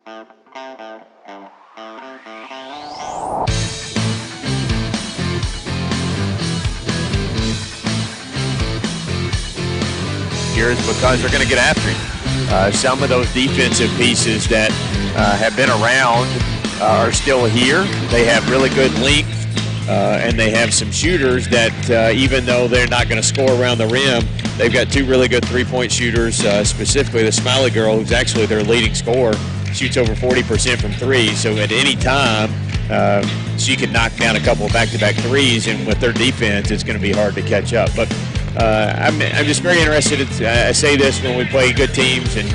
Years because they're going to get after him. Some of those defensive pieces that have been around are still here. They have really good length, and they have some shooters that even though they're not going to score around the rim, they've got two really good three-point shooters, specifically the Smiley girl, who's actually their leading scorer, shoots over 40% from three. So at any time, she can knock down a couple of back-to-back threes, and with their defense, it's going to be hard to catch up. But I'm just very interested. I say this when we play good teams, and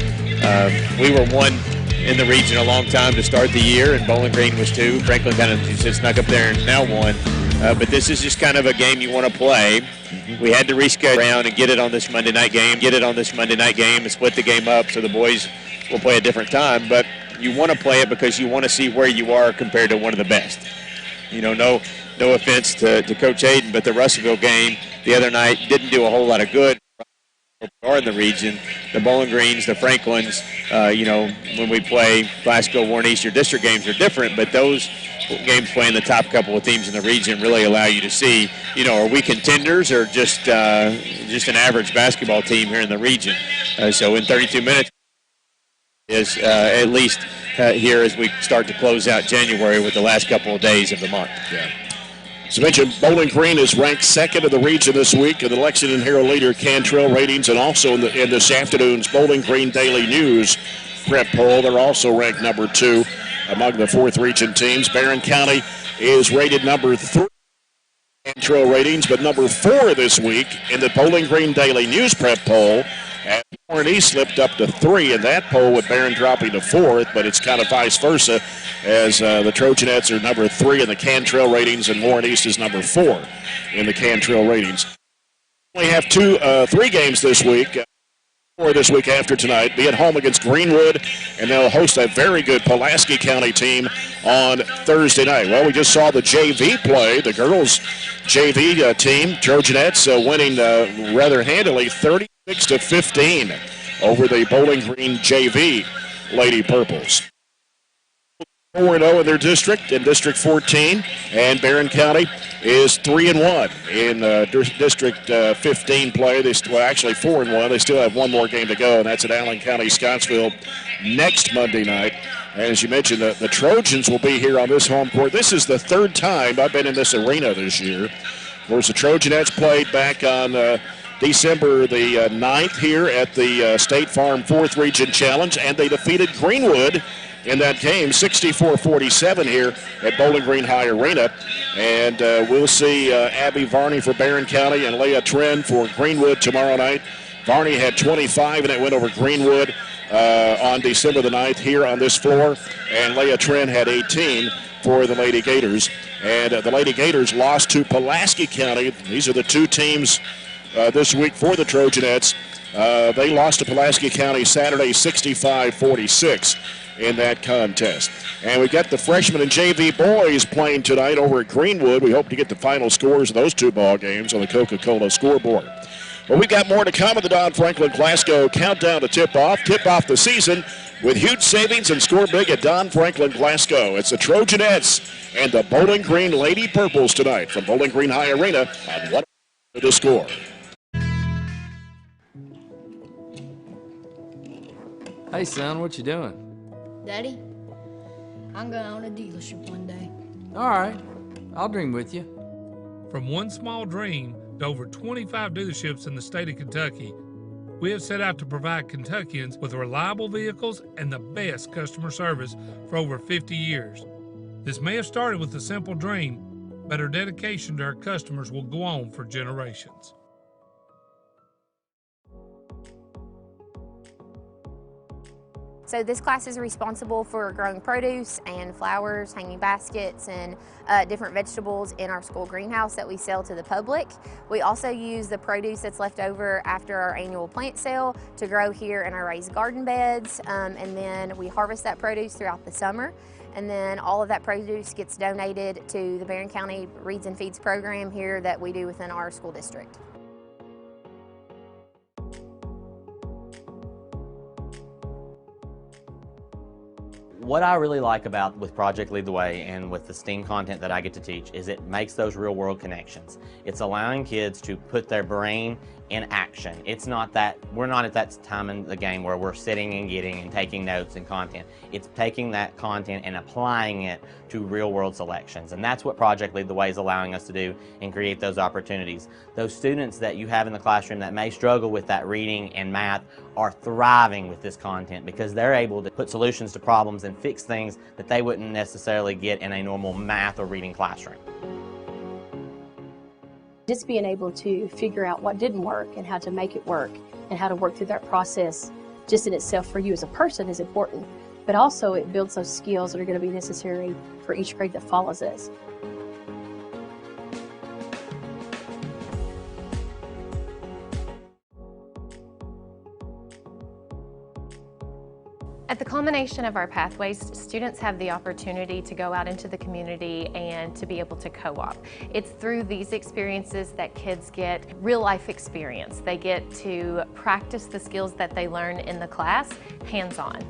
we were one in the region a long time to start the year, and Bowling Green was two. Franklin kind of just snuck up there and now won. But this is just kind of a game you want to play. We had to reschedule around and get it on this Monday night game, and split the game up so the boys will play a different time. But you want to play it because you want to see where you are compared to one of the best. You know, no offense to Coach Hayden, but the Russellville game the other night didn't do a whole lot of good or in the region. The Bowling Greens, the Franklins, when we play Glasgow, Warren East, your district games are different, but those games playing the top couple of teams in the region really allow you to see, are we contenders or just an average basketball team here in the region? So in 32 minutes is at least here as we start to close out January with the last couple of days of the month. Yeah. As I mentioned, Bowling Green is ranked second in the region this week in the Lexington Herald Leader Cantrell ratings, and also in this afternoon's Bowling Green Daily News prep poll. They're also ranked number 2 among the 4th region teams. Barren County is rated number 3 in Cantrell ratings, but number 4 this week in the Bowling Green Daily News prep poll. And Warren East slipped up to 3 in that poll, with Barren dropping to 4th, but it's kind of vice versa, as the Trojanettes are number 3 in the Cantrell ratings, and Warren East is number 4 in the Cantrell ratings. We have 3 games this week. 4 this week after tonight. Be at home against Greenwood, and they'll host a very good Pulaski County team on Thursday night. Well, we just saw the JV play, the girls' JV team, Trojanettes, winning rather handily, 36-15 over the Bowling Green JV Lady Purples. 4-0 in their district, in District 14, and Barren County is 3-1 in District 15 play. Actually 4-1. They still have one more game to go, and that's at Allen County, Scottsville, next Monday night. And as you mentioned, the Trojans will be here on this home court. This is the 3rd time I've been in this arena this year. Of course, the Trojanettes played back on December the 9th here at the State Farm 4th Region Challenge, and they defeated Greenwood in that game, 64-47 here at Bowling Green High Arena. And we'll see Abby Varney for Barren County and Leah Tren for Greenwood tomorrow night. Varney had 25 and it went over Greenwood on December the 9th here on this floor. And Leah Tren had 18 for the Lady Gators. And the Lady Gators lost to Pulaski County. These are the 2 teams this week for the Trojanettes. They lost to Pulaski County Saturday 65-46 in that contest. And we got the freshmen and JV boys playing tonight over at Greenwood. We hope to get the final scores of those 2 ball games on the Coca-Cola scoreboard. Well, we've got more to come in the Don Franklin Glasgow Countdown to Tip-Off. Tip-off the season with huge savings and score big at Don Franklin Glasgow. It's the Trojanettes and the Bowling Green Lady Purples tonight from Bowling Green High Arena on 1 to the score. Hey, son, what you doing? Daddy, I'm going to own a dealership one day. All right, I'll dream with you. From one small dream to over 25 dealerships in the state of Kentucky, we have set out to provide Kentuckians with reliable vehicles and the best customer service for over 50 years. This may have started with a simple dream, but our dedication to our customers will go on for generations. So this class is responsible for growing produce and flowers, hanging baskets, and different vegetables in our school greenhouse that we sell to the public. We also use the produce that's left over after our annual plant sale to grow here in our raised garden beds, and then we harvest that produce throughout the summer. And then all of that produce gets donated to the Barren County Reads and Feeds program here that we do within our school district. What I really like about with Project Lead the Way and with the STEAM content that I get to teach is it makes those real world connections. It's allowing kids to put their brain in action. It's not that, we're not at that time in the game where we're sitting and getting and taking notes and content. It's taking that content and applying it to real world selections. And that's what Project Lead the Way is allowing us to do and create those opportunities. Those students that you have in the classroom that may struggle with that reading and math are thriving with this content because they're able to put solutions to problems and fix things that they wouldn't necessarily get in a normal math or reading classroom. Just being able to figure out what didn't work and how to make it work and how to work through that process just in itself for you as a person is important, but also it builds those skills that are going to be necessary for each grade that follows us. At the culmination of our pathways, students have the opportunity to go out into the community and to be able to co-op. It's through these experiences that kids get real life experience. They get to practice the skills that they learn in the class hands-on.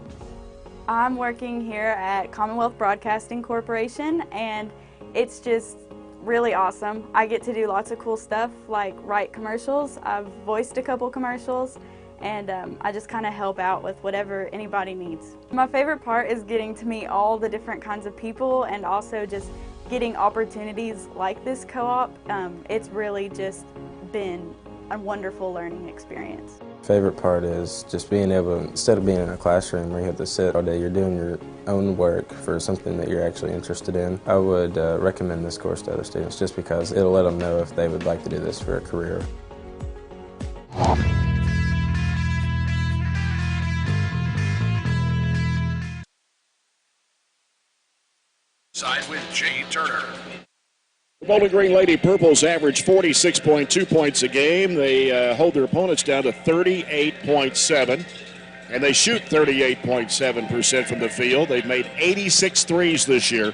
I'm working here at Commonwealth Broadcasting Corporation and it's just really awesome. I get to do lots of cool stuff like write commercials. I've voiced a couple commercials and I just kind of help out with whatever anybody needs. My favorite part is getting to meet all the different kinds of people and also just getting opportunities like this co-op. It's really just been a wonderful learning experience. Favorite part is just being able, instead of being in a classroom where you have to sit all day, you're doing your own work for something that you're actually interested in. I would recommend this course to other students just because it'll let them know if they would like to do this for a career. Side with Jay Turner. The Bowling Green Lady Purples average 46.2 points a game. They hold their opponents down to 38.7, and they shoot 38.7% from the field. They've made 86 threes this year.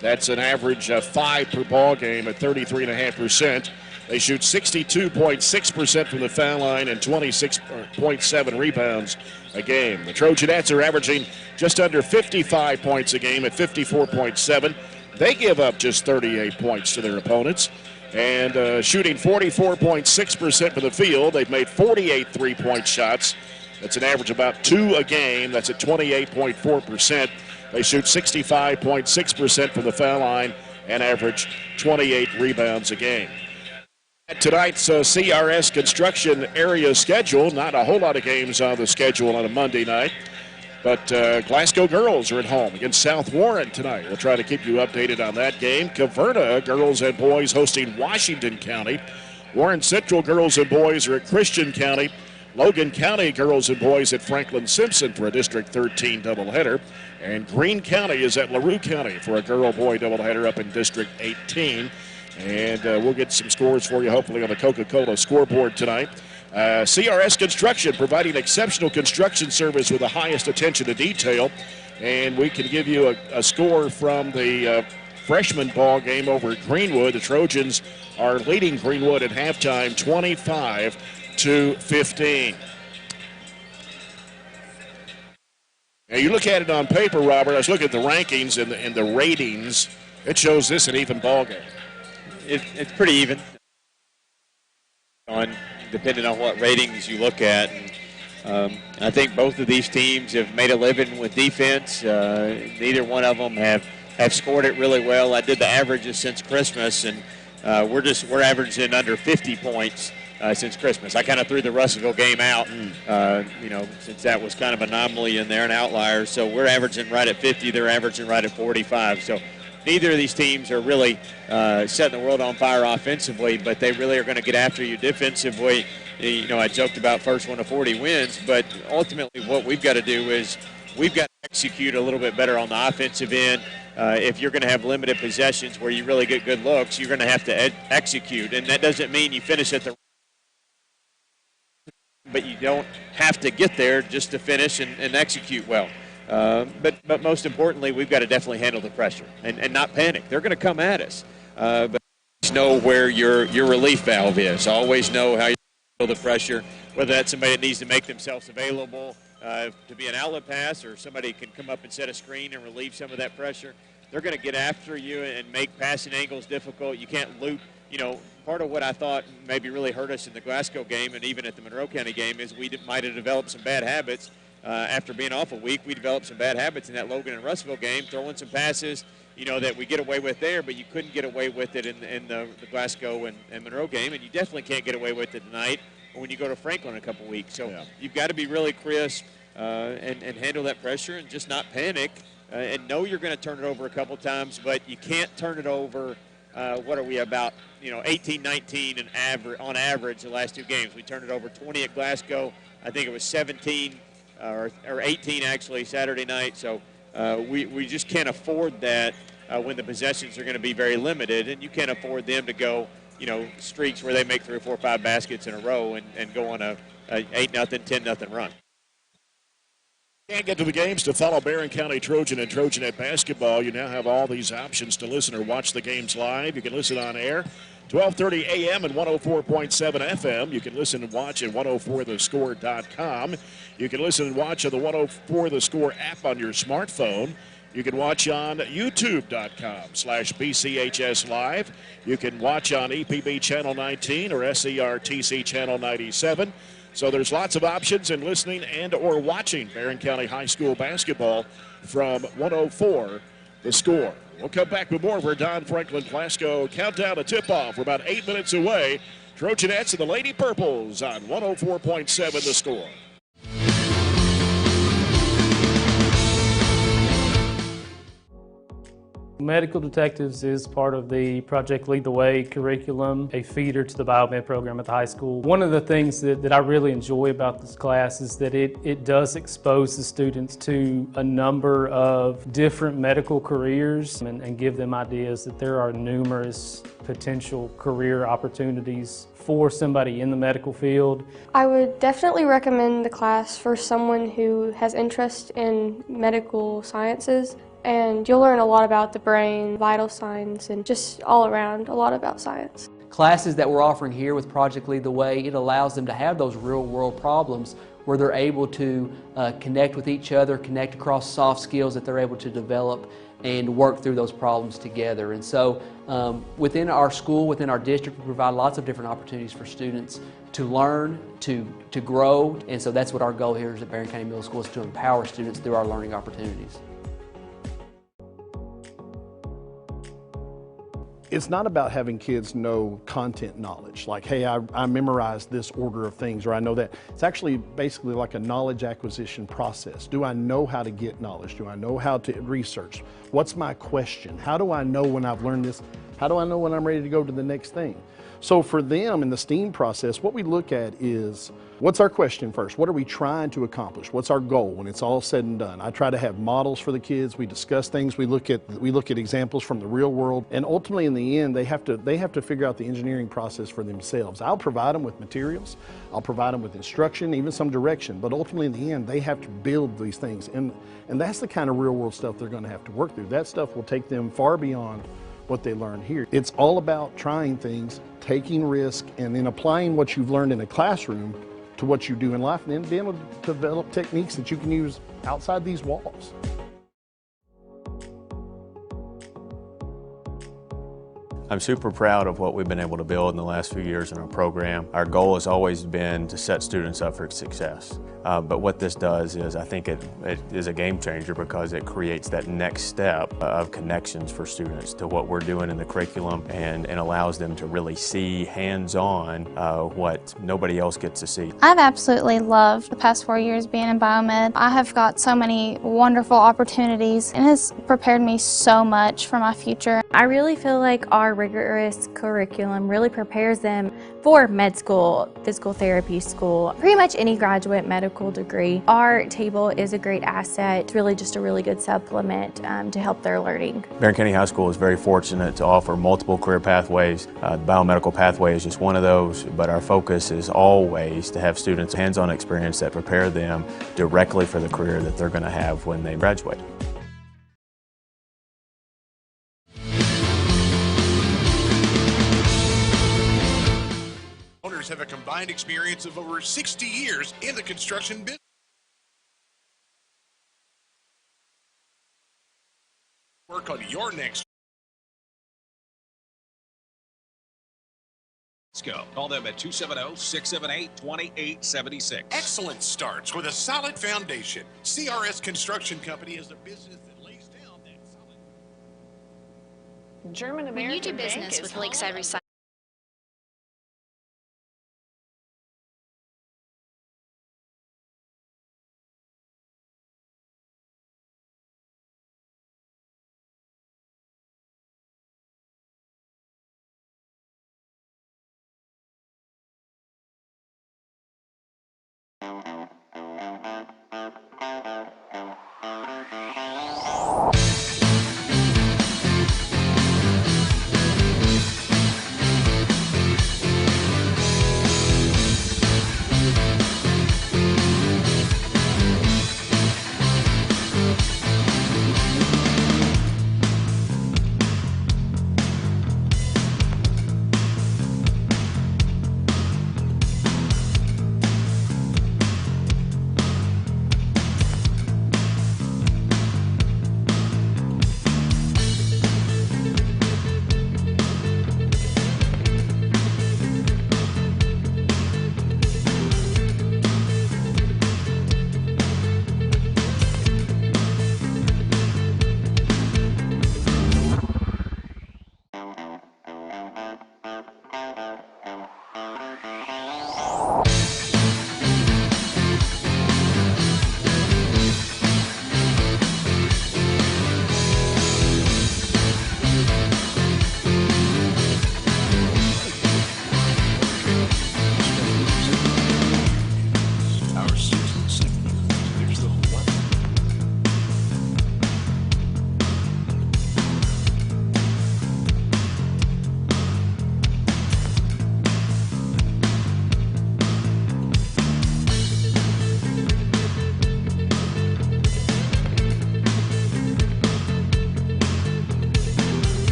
That's an average of 5 per ball game at 33.5%. They shoot 62.6% from the foul line and 26.7 rebounds a game. The Trojanettes are averaging just under 55 points a game at 54.7. They give up just 38 points to their opponents and shooting 44.6% from the field. They've made 48 three-point shots. That's an average of about 2 a game. That's at 28.4%. They shoot 65.6% from the foul line and average 28 rebounds a game. Tonight's CRS construction area schedule, not a whole lot of games on the schedule on a Monday night, but Glasgow girls are at home against South Warren tonight. We'll try to keep you updated on that game. Caverna girls and boys hosting Washington County. Warren Central girls and boys are at Christian County. Logan County girls and boys at Franklin Simpson for a District 13 doubleheader. And Greene County is at LaRue County for a girl-boy doubleheader up in District 18. And we'll get some scores for you hopefully on the Coca-Cola scoreboard tonight. CRS Construction providing exceptional construction service with the highest attention to detail. And we can give you a score from the freshman ball game over at Greenwood. The Trojans are leading Greenwood at halftime 25-15. Now you look at it on paper, Robert. I was looking at the rankings and the ratings. It shows this an even ball game. It's pretty even, depending on what ratings you look at. And, I think both of these teams have made a living with defense. Neither one of them have scored it really well. I did the averages since Christmas, and we're averaging under 50 points since Christmas. I kind of threw the Russellville game out, since that was kind of an anomaly in there, an outlier. So we're averaging right at 50. They're averaging right at 45. So neither of these teams are really setting the world on fire offensively, but they really are going to get after you defensively. I joked about first one to 40 wins, but ultimately what we've got to do is we've got to execute a little bit better on the offensive end. If you're going to have limited possessions where you really get good looks, you're going to have to execute, and that doesn't mean you finish at the but you don't have to get there just to finish and execute well. But most importantly, we've got to definitely handle the pressure and not panic. They're going to come at us. But know where your relief valve is. Always know how you handle the pressure, whether that's somebody that needs to make themselves available to be an outlet pass or somebody can come up and set a screen and relieve some of that pressure. They're going to get after you and make passing angles difficult. You can't loop. Part of what I thought maybe really hurt us in the Glasgow game and even at the Monroe County game is we might have developed some bad habits. After being off a week, we developed some bad habits in that Logan and Russellville game, throwing some passes, that we get away with there, but you couldn't get away with it in the Glasgow and Monroe game, and you definitely can't get away with it tonight or when you go to Franklin in a couple weeks. So you've got to be really crisp and handle that pressure and just not panic and know you're going to turn it over a couple times, but you can't turn it over. What are we about? 18, 19 on average the last two games. We turned it over 20 at Glasgow. I think it was 17 or 18 actually Saturday night. So we just can't afford that when the possessions are going to be very limited, and you can't afford them to go streaks where they make 3 or 4 or 5 baskets in a row and go on a 8-0, 10-0 run. Can't get to the games to follow Barren County Trojan and Trojanet basketball. You now have all these options to listen or watch the games live. You can listen on air, 12:30 a.m. and 104.7 FM. You can listen and watch at 104thescore.com. You can listen and watch on the 104 The Score app on your smartphone. You can watch on youtube.com/BCHS Live. You can watch on EPB Channel 19 or SERTC Channel 97. So there's lots of options in listening and or watching Barren County High School basketball from 104 The Score. We'll come back with more. We're Don Franklin Glasgow. Countdown to tip-off. We're about 8 minutes away. Trojanettes and the Lady Purples on 104.7 The Score. Medical Detectives is part of the Project Lead the Way curriculum, a feeder to the biomed program at the high school. One of the things that I really enjoy about this class is that it does expose the students to a number of different medical careers and give them ideas that there are numerous potential career opportunities for somebody in the medical field. I would definitely recommend the class for someone who has interest in medical sciences. And you'll learn a lot about the brain, vital signs, and just all around a lot about science. Classes that we're offering here with Project Lead the Way, it allows them to have those real world problems where they're able to connect with each other, connect across soft skills that they're able to develop and work through those problems together. And so within our school, within our district, we provide lots of different opportunities for students to learn, to grow. And so that's what our goal here is at Barren County Middle School, is to empower students through our learning opportunities. It's not about having kids know content knowledge, like, hey, I memorized this order of things, or I know that. It's actually basically like a knowledge acquisition process. Do I know how to get knowledge? Do I know how to research? What's my question? How do I know when I've learned this? How do I know when I'm ready to go to the next thing? So for them in the STEAM process, what we look at is, what's our question first? What are we trying to accomplish? What's our goal when it's all said and done? I try to have models for the kids. We discuss things. We look at examples from the real world, and ultimately in the end, they have to figure out the engineering process for themselves. I'll provide them with materials. I'll provide them with instruction, even some direction, but ultimately in the end, they have to build these things, and that's the kind of real world stuff they're going to have to work through. That stuff will take them far beyond what they learn here. It's all about trying things, taking risk, and then applying what you've learned in a classroom to what you do in life, and then being able to develop techniques that you can use outside these walls. I'm super proud of what we've been able to build in the last few years in our program. Our goal has always been to set students up for success. But what this does is, I think it is a game changer, because it creates that next step of connections for students to what we're doing in the curriculum, and allows them to really see hands-on what nobody else gets to see. I've absolutely loved the past 4 years being in biomed. I have got so many wonderful opportunities, and it's prepared me so much for my future. I really feel like our rigorous curriculum really prepares them for med school, physical therapy school, pretty much any graduate medical degree. Our table is a great asset. It's really just a really good supplement to help their learning. Barren County High School is very fortunate to offer multiple career pathways. The biomedical pathway is just one of those, but our focus is always to have students hands-on experience that prepare them directly for the career that they're going to have when they graduate. Have a combined experience of over 60 years in the construction business. Work on your next. Let's go. Call them at 270-678-2876. Excellence starts with a solid foundation. CRS Construction Company is a business that lays down that solid. German American When you do Bank business is with home Lakeside of Recycling,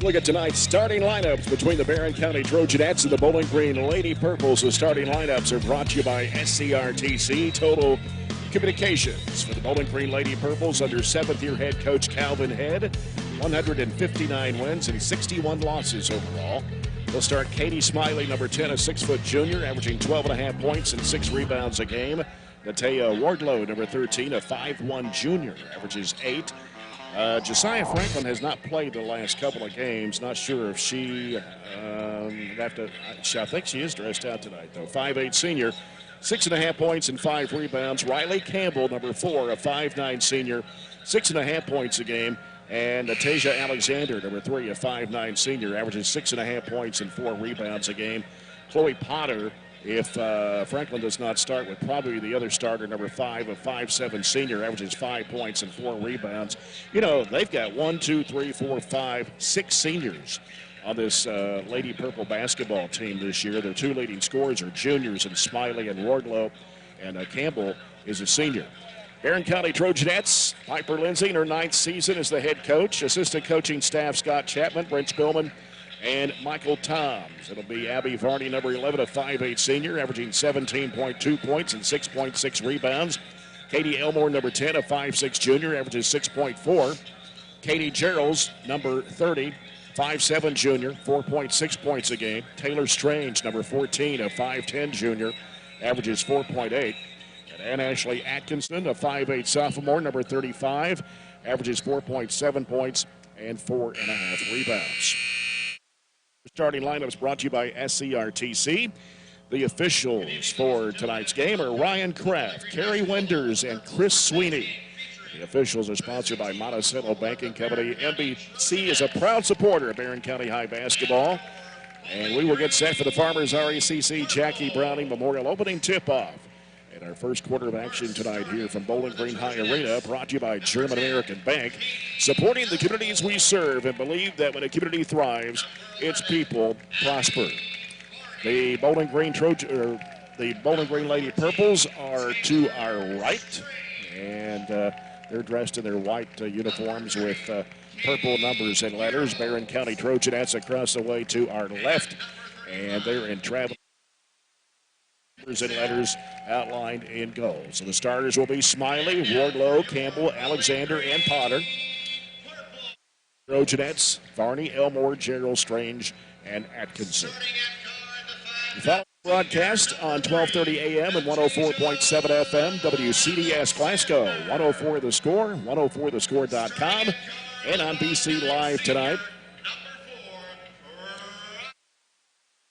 Look at tonight's starting lineups between the Barren County Trojanettes and the Bowling Green Lady Purples. The starting lineups are brought to you by SCRTC Total Communications. For the Bowling Green Lady Purples under 7th-year head coach Calvin Head, 159 wins and 61 losses overall. They'll start Katie Smiley, number 10, a 6-foot junior, averaging 12.5 points and 6 rebounds a game. Natea Wardlow, number 13, a 5'1 junior, averages 8. Josiah Franklin has not played the last couple of games. Not sure if she I think she is dressed out tonight, though. 5'8 senior, 6.5 points and 5 rebounds. Riley Campbell, number 4, a 5'9 senior, 6.5 points a game. And Tasia Alexander, number 3, a 5'9 senior, averages 6.5 points and 4 rebounds a game. Chloe Potter, if Franklin does not start, with probably the other starter, number 5, a 5'7 senior, averages 5 points and 4 rebounds. You know, they've got 6 seniors on this Lady Purple basketball team this year. Their 2 leading scorers are juniors in Smiley and Wardlow, and Campbell is a senior. Barren County Trojanettes, Piper Lindsay in her 9th season as the head coach. Assistant coaching staff, Scott Chapman, Brent Spillman, and Michael Toms. It'll be Abby Varney, number 11, a 5'8 senior, averaging 17.2 points and 6.6 rebounds. Katie Elmore, number 10, a 5'6 junior, averages 6.4. Katie Geralds, number 30, 5'7 junior, 4.6 points a game. Taylor Strange, number 14, a 5'10 junior, averages 4.8. And Ashley Atkinson, a 5'8 sophomore, number 35, averages 4.7 points and 4.5 rebounds. The starting lineups brought to you by SCRTC. The officials for tonight's game are Ryan Kraft, Kerry Wenders, and Chris Sweeney. The officials are sponsored by Monticello Banking Company. NBC is a proud supporter of Barren County High basketball. And we will get set for the Farmers RACC Jackie Browning Memorial opening tip-off. And our first quarter of action tonight here from Bowling Green High Arena, brought to you by German American Bank, supporting the communities we serve and believe that when a community thrives, its people prosper. The Bowling Green the Bowling Green Lady Purples are to our right, and they're dressed in their white uniforms with purple numbers and letters. Barren County Trojanettes across the way to our left, and they're in travel numbers and letters outlined in gold. So the starters will be Smiley, Wardlow, Campbell, Alexander, and Potter. Trojanettes, Varney, Elmore, Gerald, Strange, and Atkinson. You follow the broadcast on 1230 a.m. and 104.7 FM, WCDS Glasgow, 104 The Score, 104thescore.com, and on BC Live tonight.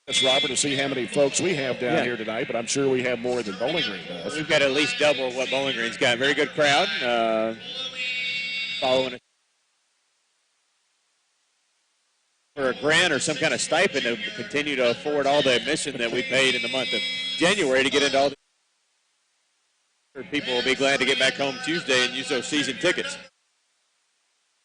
That's Robert to see how many folks we have down here tonight, but I'm sure we have more than Bowling Green does. We've got at least double what Bowling Green's got. Very good crowd following it. For a grant or some kind of stipend to continue to afford all the admission that we paid in the month of January to get into all the people will be glad to get back home Tuesday and use those season tickets.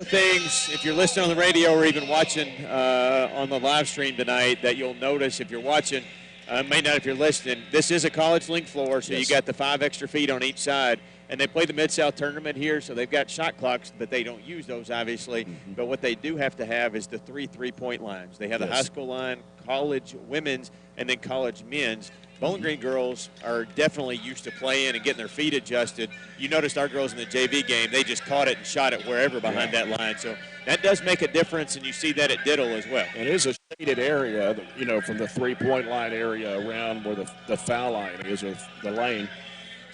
Things, if you're listening on the radio or even watching on the live stream tonight, that you'll notice if you're watching, may not if you're listening, this is a college link floor, so you got the 5 extra feet on each side. And they play the Mid-South tournament here, so they've got shot clocks, but they don't use those, obviously. But what they do have to have is the 3 3-point lines. They have the high school line, college women's, and then college men's. Bowling Green girls are definitely used to playing and getting their feet adjusted. You noticed our girls in the JV game, they just caught it and shot it wherever behind that line. So that does make a difference, and you see that at Diddle as well. It is a shaded area, you know, from the 3-point line area around where the foul line is, or the lane.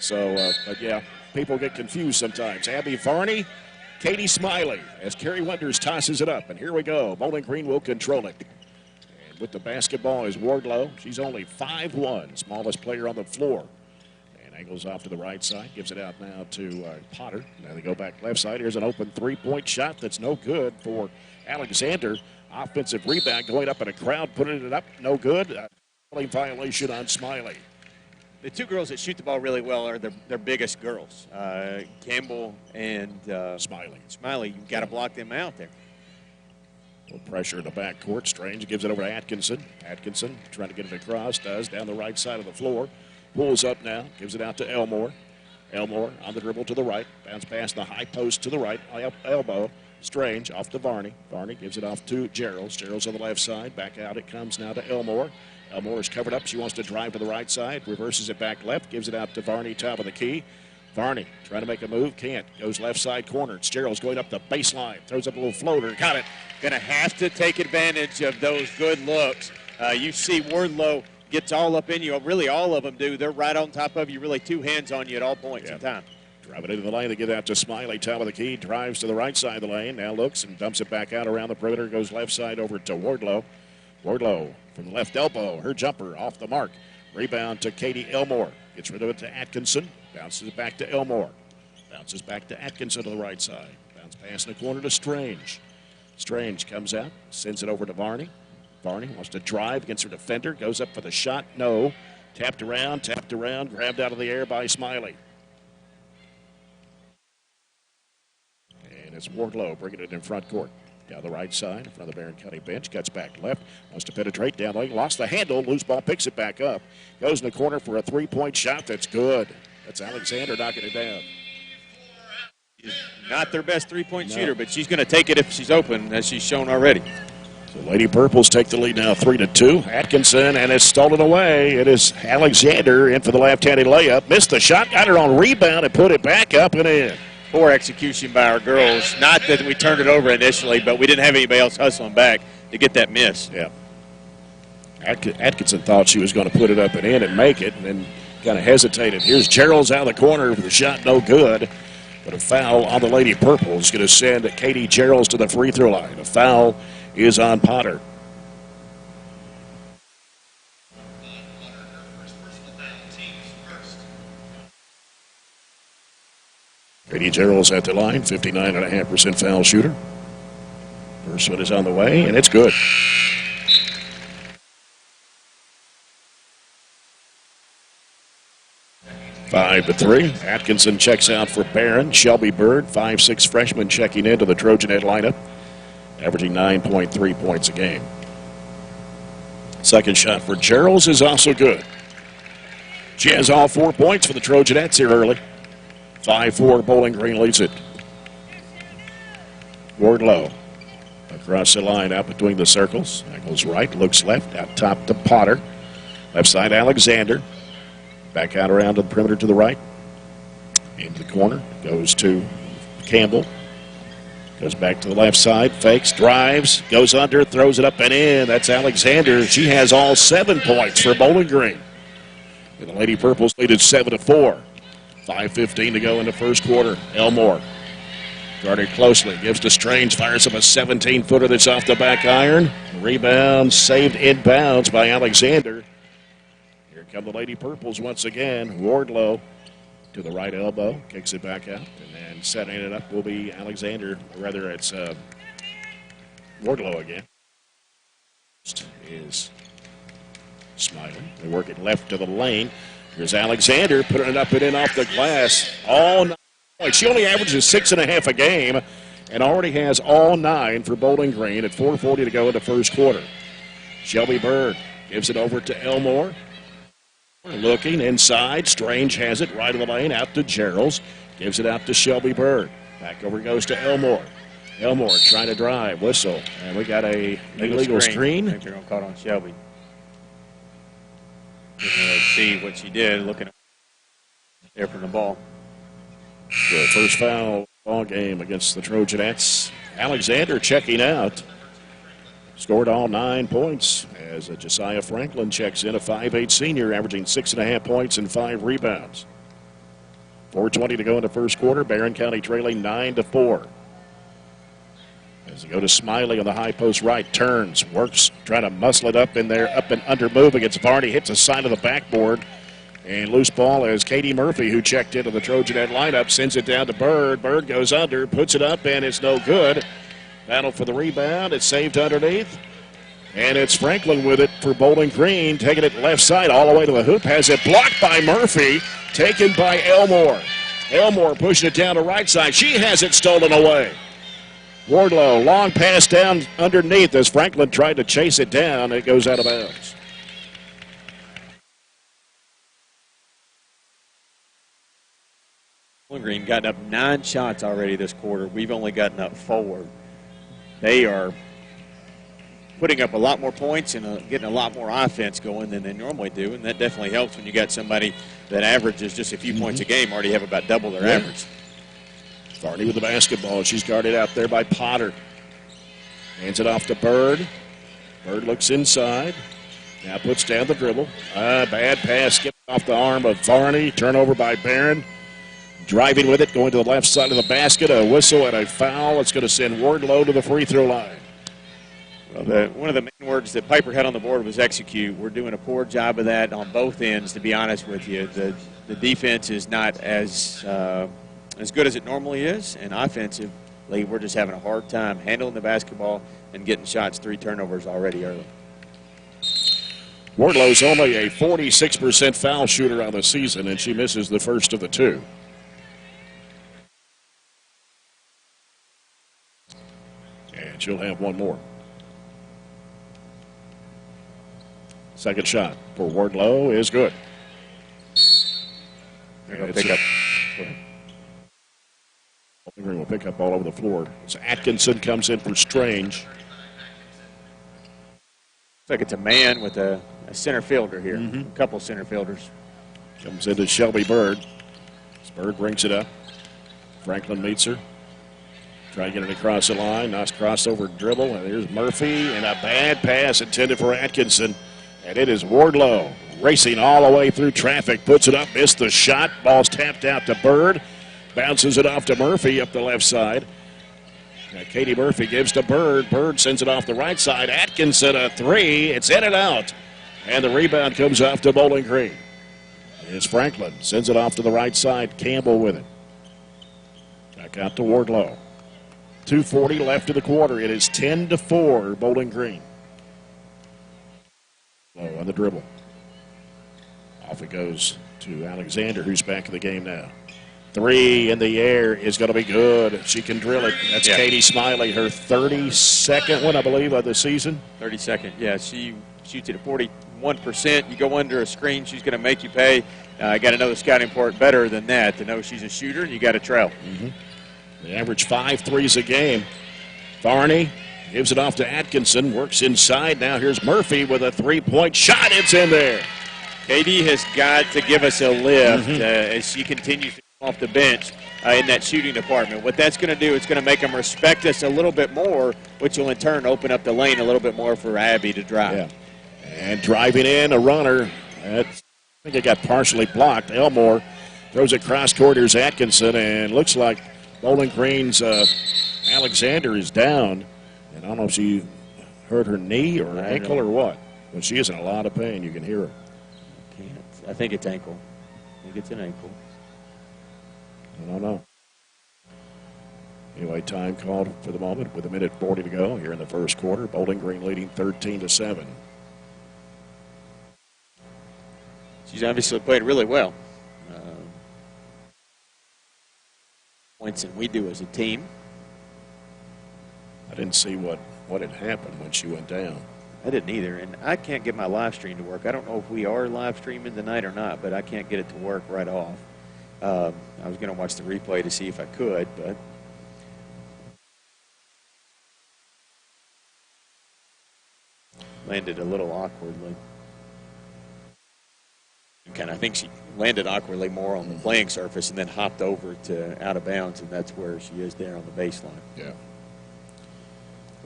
So, but yeah, people get confused sometimes. Abby Varney, Katie Smiley, as Carrie Wonders tosses it up. And here we go. Bowling Green will control it. With the basketball is Wardlow. She's only 5'1", smallest player on the floor. And angles off to the right side, gives it out now to Potter. Now they go back left side. Here's an open 3-point shot that's no good for Alexander. Offensive rebound going up in a crowd, putting it up, no good. Violation on Smiley. The two girls that shoot the ball really well are their biggest girls, Campbell and Smiley. You've got to block them out there. Pressure in the backcourt. Strange gives it over to Atkinson. Atkinson trying to get it across, does, down the right side of the floor. Pulls up now, gives it out to Elmore. Elmore on the dribble to the right. Bounce past the high post to the right. Elbow. Strange off to Varney. Varney gives it off to Gerald. Gerald's on the left side. Back out it comes now to Elmore. Elmore is covered up. She wants to drive to the right side. Reverses it back left. Gives it out to Varney, top of the key. Varney trying to make a move. Can't. Goes left side corner. It's Gerald's going up the baseline. Throws up a little floater. Got it. Going to have to take advantage of those good looks. You see Wardlow gets all up in you. Really, all of them do. They're right on top of you. Really 2 hands on you at all points in time. Drive it into the lane. They give out to Smiley, top of the key. Drives to the right side of the lane. Now looks and dumps it back out around the perimeter. Goes left side over to Wardlow. Wardlow from the left elbow. Her jumper off the mark. Rebound to Katie Elmore. Gets rid of it to Atkinson. Bounces it back to Elmore. Bounces back to Atkinson to the right side. Bounce pass in the corner to Strange. Strange comes out. Sends it over to Varney. Varney wants to drive against her defender. Goes up for the shot. No. Tapped around. Grabbed out of the air by Smiley. And it's Wardlow bringing it in front court. Down the right side in front of the Barren County bench. Cuts back left. Wants to penetrate down the lane. Lost the handle. Loose ball. Picks it back up. Goes in the corner for a 3-point shot. That's good. That's Alexander knocking it down. She's not their best 3-point shooter, but she's going to take it if she's open, as she's shown already. So Lady Purples take the lead now 3-2. Atkinson, and it's stolen away. It is Alexander in for the left-handed layup. Missed the shot. Got her on rebound and put it back up and in. Poor execution by our girls. Not that we turned it over initially, but we didn't have anybody else hustling back to get that miss. Yeah. Atkinson thought she was going to put it up and in and make it, and then kind of hesitated. Here's Gerald's out of the corner for the shot, no good. But a foul on the Lady Purple is going to send Katie Gerald's to the free throw line. A foul is on Potter. Katie Gerald's at the line, 59.5% foul shooter. First one is on the way, and it's good. 5-3. Atkinson checks out for Barren. Shelby Bird, 5'6" freshman, checking into the Trojanet lineup, averaging 9.3 points a game. Second shot for Gerald's is also good. She has all 4 points for the Trojanettes here early. 5-4, Bowling Green leads it. Wardlow across the line, out between the circles. Angles right, looks left, out top to Potter. Left side, Alexander. Back out around to the perimeter to the right. Into the corner, goes to Campbell. Goes back to the left side, fakes, drives, goes under, throws it up and in. That's Alexander. She has all 7 points for Bowling Green. And the Lady Purples lead it 7-4. 5:15 to go in the first quarter. Elmore guarded closely, gives to Strange, fires up a 17-footer that's off the back iron. Rebound saved inbounds by Alexander. Here come the Lady Purples once again. Wardlow to the right elbow, kicks it back out, and then setting it up will be Alexander. Or rather, it's Wardlow again. Is Smiley. They work it left to the lane. Here's Alexander putting it up and in off the glass. All 9 points. She only averages 6.5 a game and already has all 9 for Bowling Green at 4:40 to go in the first quarter. Shelby Bird gives it over to Elmore. Looking inside. Strange has it right of the lane out to Gerald's. Gives it out to Shelby Bird. Back over goes to Elmore. Elmore trying to drive. Whistle. And we got a illegal screen. I think they're going to call it on Shelby. See what she did looking there from the ball. The first foul ball game against the Trojanettes. Alexander checking out. Scored all 9 points as Josiah Franklin checks in, a 5'8" senior, averaging 6.5 points and 5 rebounds. 4:20 to go in the first quarter. Barren County trailing 9-4. As they go to Smiley on the high post right, turns, works, trying to muscle it up in there, up and under move against Varney, hits the side of the backboard. And loose ball as Katie Murphy, who checked into the Trojanet lineup, sends it down to Bird. Bird goes under, puts it up, and it's no good. Battle for the rebound. It's saved underneath. And it's Franklin with it for Bowling Green, taking it left side all the way to the hoop. Has it blocked by Murphy, taken by Elmore. Elmore pushing it down to right side. She has it stolen away. Wardlow, long pass down underneath as Franklin tried to chase it down. It goes out of bounds. Bowling Green gotten up 9 shots already this quarter. We've only gotten up 4. They are putting up a lot more points and getting a lot more offense going than they normally do, and that definitely helps when you got somebody that averages just a few points a game, already have about double their average. Varney with the basketball. She's guarded out there by Potter. Hands it off to Bird. Bird looks inside. Now puts down the dribble. Bad pass, skipped off the arm of Varney. Turnover by Barren. Driving with it, going to the left side of the basket. A whistle and a foul. It's going to send Wardlow to the free throw line. Well, one of the main words that Piper had on the board was execute. We're doing a poor job of that on both ends, to be honest with you. The defense is not as good as it normally is, and offensively, we're just having a hard time handling the basketball and getting shots. 3 turnovers already early. Wardlow's only a 46% foul shooter on the season, and she misses the first of the 2. And she'll have one more. Second shot for Wardlow is good. Pick up. Bowling Green will pick up all over the floor. So Atkinson comes in for Strange. Looks like it's a man with a center fielder here. A couple center fielders. Comes into Shelby Bird. Bird brings it up. Franklin meets her. Trying to get it across the line. Nice crossover dribble. And there's Murphy. And a bad pass intended for Atkinson. And it is Wardlow racing all the way through traffic. Puts it up. Missed the shot. Ball's tapped out to Bird. Bounces it off to Murphy up the left side. Now Katie Murphy gives to Bird. Bird sends it off the right side. Atkinson a 3. It's in and out. And the rebound comes off to Bowling Green. It's Franklin. Sends it off to the right side. Campbell with it. Back out to Wardlow. 2:40 left of the quarter. It is 10-4 Bowling Green. Low on the dribble. Off it goes to Alexander, who's back in the game now. 3 in the air is going to be good. She can drill it. That's Katie Smiley, her 32nd one, I believe, of the season. 32nd, yeah. She shoots it at 41%. You go under a screen, she's going to make you pay. I got to know the scouting report better than that to know she's a shooter, and you got to trail. They average 5 threes a game. Varney gives it off to Atkinson, works inside. Now here's Murphy with a three-point shot. It's in there. Katie has got to give us a lift as she continues to come off the bench in that shooting department. What that's going to do, it's going to make them respect us a little bit more, which will in turn open up the lane a little bit more for Abby to drive. Yeah. And driving in, a runner. I think it got partially blocked. Elmore throws it cross court. Here's Atkinson, and looks like Bowling Green's Alexander is down. And I don't know if she hurt her knee or her ankle or what. But she is in a lot of pain. You can hear her. I think it's ankle. I think it's an ankle. I don't know. Anyway, time called for the moment with 1:40 to go here in the first quarter. Bowling Green leading 13-7. She's obviously played really well. Points than we do as a team. I didn't see what had happened when she went down. I didn't either, and I can't get my live stream to work. I don't know if we are live streaming tonight or not, but I can't get it to work right off. I was going to watch the replay to see if I could, but landed a little awkwardly. I think she landed awkwardly more on the playing surface and then hopped over to out of bounds, and that's where she is there on the baseline. Yeah.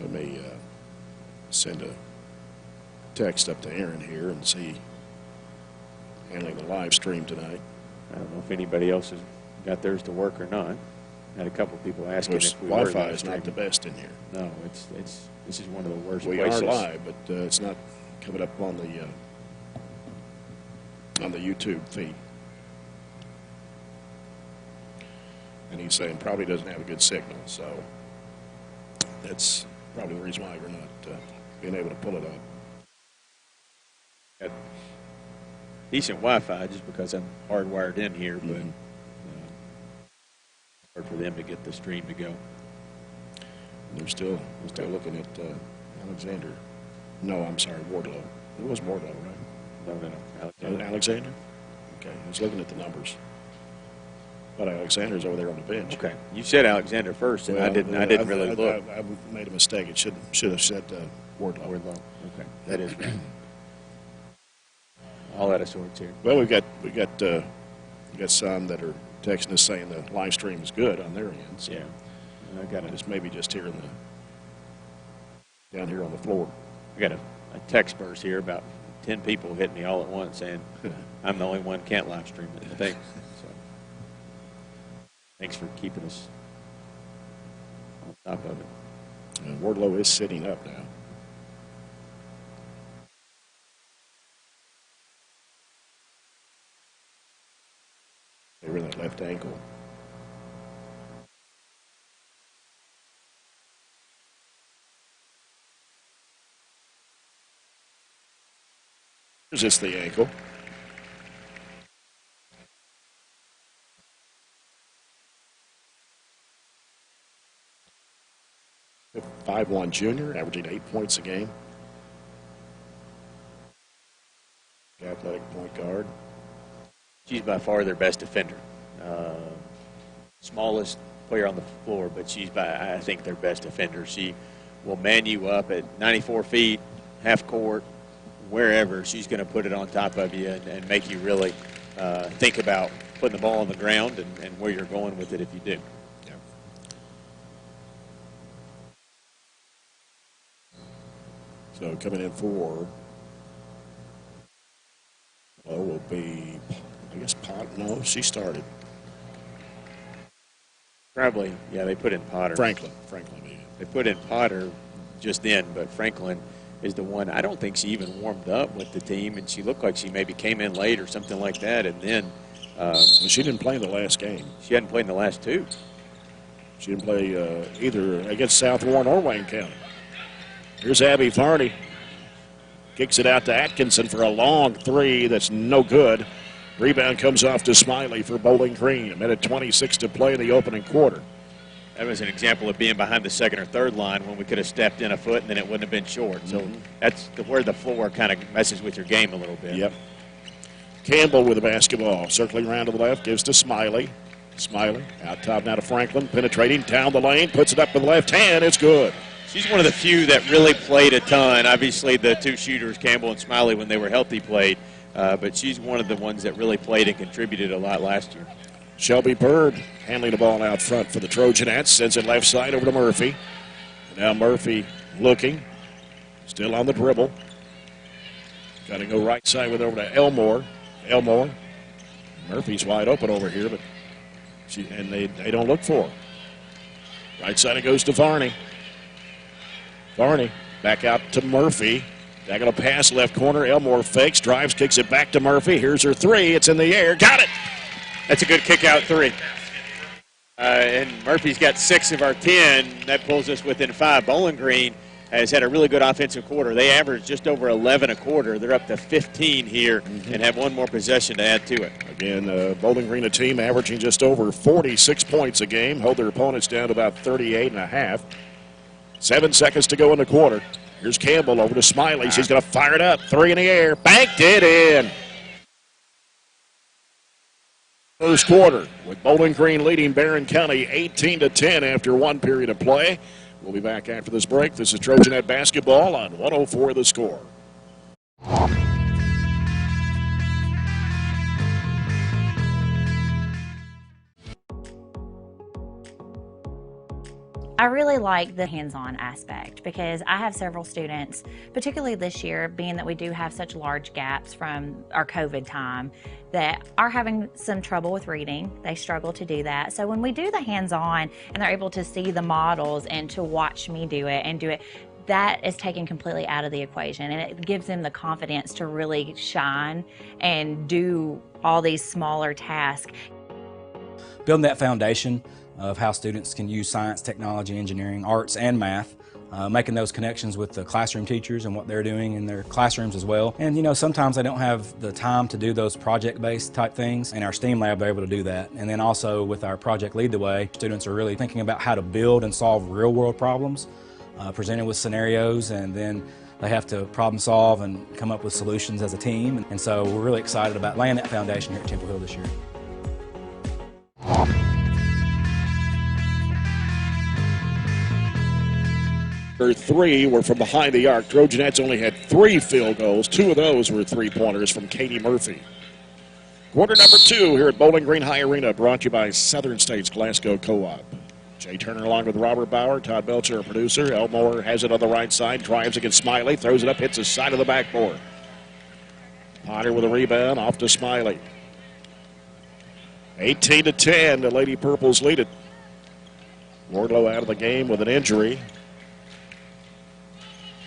Let me send a text up to Aaron here and see handling the live stream tonight. I don't know if anybody else has got theirs to work or not. Had a couple people asking if we were Wi-Fi is not the best in here. No, this is one of the worst we places. We are live, but it's not coming up on the YouTube feed. And he's saying probably doesn't have a good signal, so that's probably the reason why we're not being able to pull it up. Got decent Wi-Fi just because I'm hardwired in here, but hard for them to get the stream to go. They're still looking at Alexander. No, I'm sorry, Wardlow. It was Wardlow, right? No. Alexander? Okay, I was looking at the numbers. But Alexander's over there on the bench. Okay, you said Alexander first, and I didn't really look. I made a mistake. It should have said Wardlow. Wardlow. Okay, that is right. All out of sorts here. Well, we got some that are texting us saying the live stream is good on their end. So yeah, I got it. Maybe just here down here on the floor. We got a text burst here about 10 people hit me all at once saying I'm the only one can't live stream it. Thanks. So, thanks for keeping us on top of it. And Wardlow is sitting up now. They were in that left ankle. Is this the ankle? A 5'1" junior, averaging 8 points a game. Athletic point guard. She's by far their best defender. Smallest player on the floor, but she's by, I think, their best defender. She will man you up at 94 feet, half court, wherever. She's going to put it on top of you and make you really think about putting the ball on the ground and where you're going with it if you do. Yeah. So coming in for will be, I guess, Pot. No, she started. Probably, yeah, they put in Potter. Franklin. They put in Potter just then, but Franklin is the one. I don't think she even warmed up with the team, and she looked like she maybe came in late or something like that, and then she didn't play in the last game. She hadn't played in the last two. She didn't play either against South Warren or Wayne County. Here's Abby Varney. Kicks it out to Atkinson for a long three that's no good. Rebound comes off to Smiley for Bowling Green. 1:26 to play in the opening quarter. That was an example of being behind the second or third line when we could have stepped in a foot and then it wouldn't have been short. So that's where the floor kind of messes with your game a little bit. Yep. Campbell with the basketball. Circling around to the left, gives to Smiley. Smiley out top now to Franklin. Penetrating down the lane, puts it up with the left hand. It's good. She's one of the few that really played a ton. Obviously, the two shooters, Campbell and Smiley, when they were healthy, played. But she's one of the ones that really played and contributed a lot last year. Shelby Bird handling the ball out front for the Trojanettes. Sends it left side over to Murphy. And now Murphy looking. Still on the dribble. Got to go right side with over to Elmore. Elmore. Murphy's wide open over here, but they don't look for her. Right side it goes to Varney. Varney back out to Murphy. They're going to pass left corner. Elmore fakes, drives, kicks it back to Murphy. Here's her three. It's in the air. Got it. That's a good kick-out three. And Murphy's got 6 of our 10. That pulls us within 5. Bowling Green has had a really good offensive quarter. They average just over 11 a quarter. They're up to 15 here and have one more possession to add to it. Again, Bowling Green, a team averaging just over 46 points a game. Hold their opponents down to about 38.5. 7 seconds to go in the quarter. Here's Campbell over to Smiley. She's going to fire it up. 3 in the air. Banked it in. First quarter with Bowling Green leading Barren County 18-10 after 1 period of play. We'll be back after this break. This is Trojanet basketball on 104 The Score. I really like the hands-on aspect because I have several students, particularly this year, being that we do have such large gaps from our COVID time, that are having some trouble with reading. They struggle to do that. So when we do the hands-on and they're able to see the models and to watch me do it, that is taken completely out of the equation, and it gives them the confidence to really shine and do all these smaller tasks. Building that foundation of how students can use science, technology, engineering, arts, and math, making those connections with the classroom teachers and what they're doing in their classrooms as well. And you know, sometimes they don't have the time to do those project-based type things. In our STEAM lab, they're able to do that. And then also with our Project Lead the Way, students are really thinking about how to build and solve real-world problems, presented with scenarios, and then they have to problem solve and come up with solutions as a team. And so we're really excited about laying that foundation here at Temple Hill this year. Three were from behind the arc. Trojanettes only had 3 field goals. 2 of those were 3-pointers from Katie Murphy. Quarter number 2 here at Bowling Green High Arena, brought to you by Southern States Glasgow Co-op. Jay Turner along with Robert Bauer, Todd Belcher, our producer. Elmore has it on the right side, drives against Smiley, throws it up, hits the side of the backboard. Potter with a rebound, off to Smiley. 18-10, the Lady Purples lead it. Wardlow out of the game with an injury.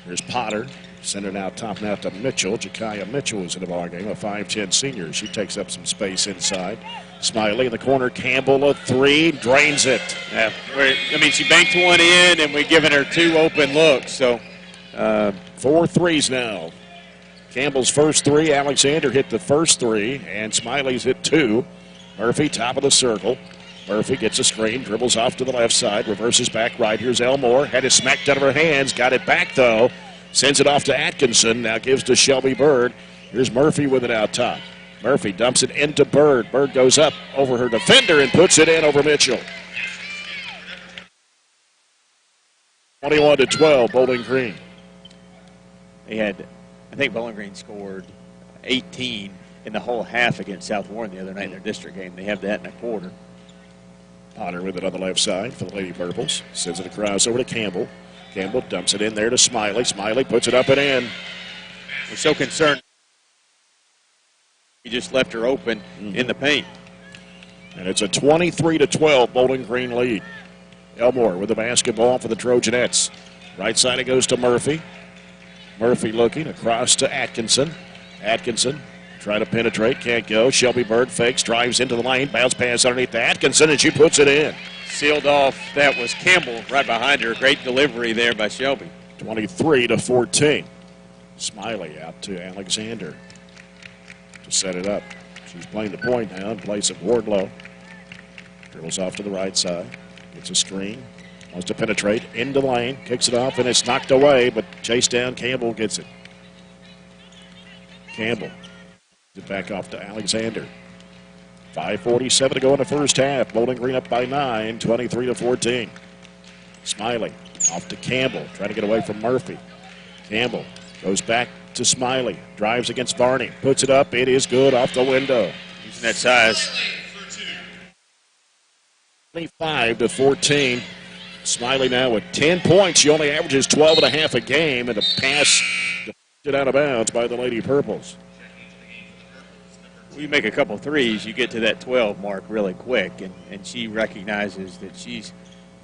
Here's Potter. Send it out top now to Mitchell. Jakaya Mitchell is in the ballgame, a 5'10 senior. She takes up some space inside. Smiley in the corner. Campbell, a 3, drains it. Yeah, I mean, she banked one in, and we've given her 2 open looks. So 4 threes now. Campbell's first 3. Alexander hit the first 3, and Smiley's hit 2. Murphy, top of the circle. Murphy gets a screen, dribbles off to the left side, reverses back right. Here's Elmore. Had it smacked out of her hands. Got it back, though. Sends it off to Atkinson. Now gives to Shelby Bird. Here's Murphy with it out top. Murphy dumps it into Bird. Bird goes up over her defender and puts it in over Mitchell. 21-12, Bowling Green. They had, I think Bowling Green scored 18 in the whole half against South Warren the other night in their district game. They have that in a quarter. Potter with it on the left side for the Lady Purples. Sends it across over to Campbell. Campbell dumps it in there to Smiley. Smiley puts it up and in. We're so concerned. He just left her open in the paint. And it's a 23-12 Bowling Green lead. Elmore with the basketball for the Trojanettes. Right side it goes to Murphy. Murphy looking across to Atkinson. Atkinson trying to penetrate, can't go. Shelby Bird fakes, drives into the lane, bounce pass underneath to Atkinson, and she puts it in. Sealed off. That was Campbell right behind her. Great delivery there by Shelby. 23-14. Smiley out to Alexander to set it up. She's playing the point now in place of Wardlow. Dribbles off to the right side. Gets a screen. Wants to penetrate into the lane. Kicks it off, and it's knocked away, but chased down. Campbell gets it. Campbell. It back off to Alexander. 5:47 to go in the first half. Bowling Green up by 9, 23-14. Smiley off to Campbell, trying to get away from Murphy. Campbell goes back to Smiley. Drives against Varney. Puts it up. It is good off the window. Using that size. 25-14. Smiley now with 10 points. She only averages 12.5 a game, and a pass deflected out of bounds by the Lady Purples. When you make a couple threes, you get to that 12 mark really quick, and she recognizes that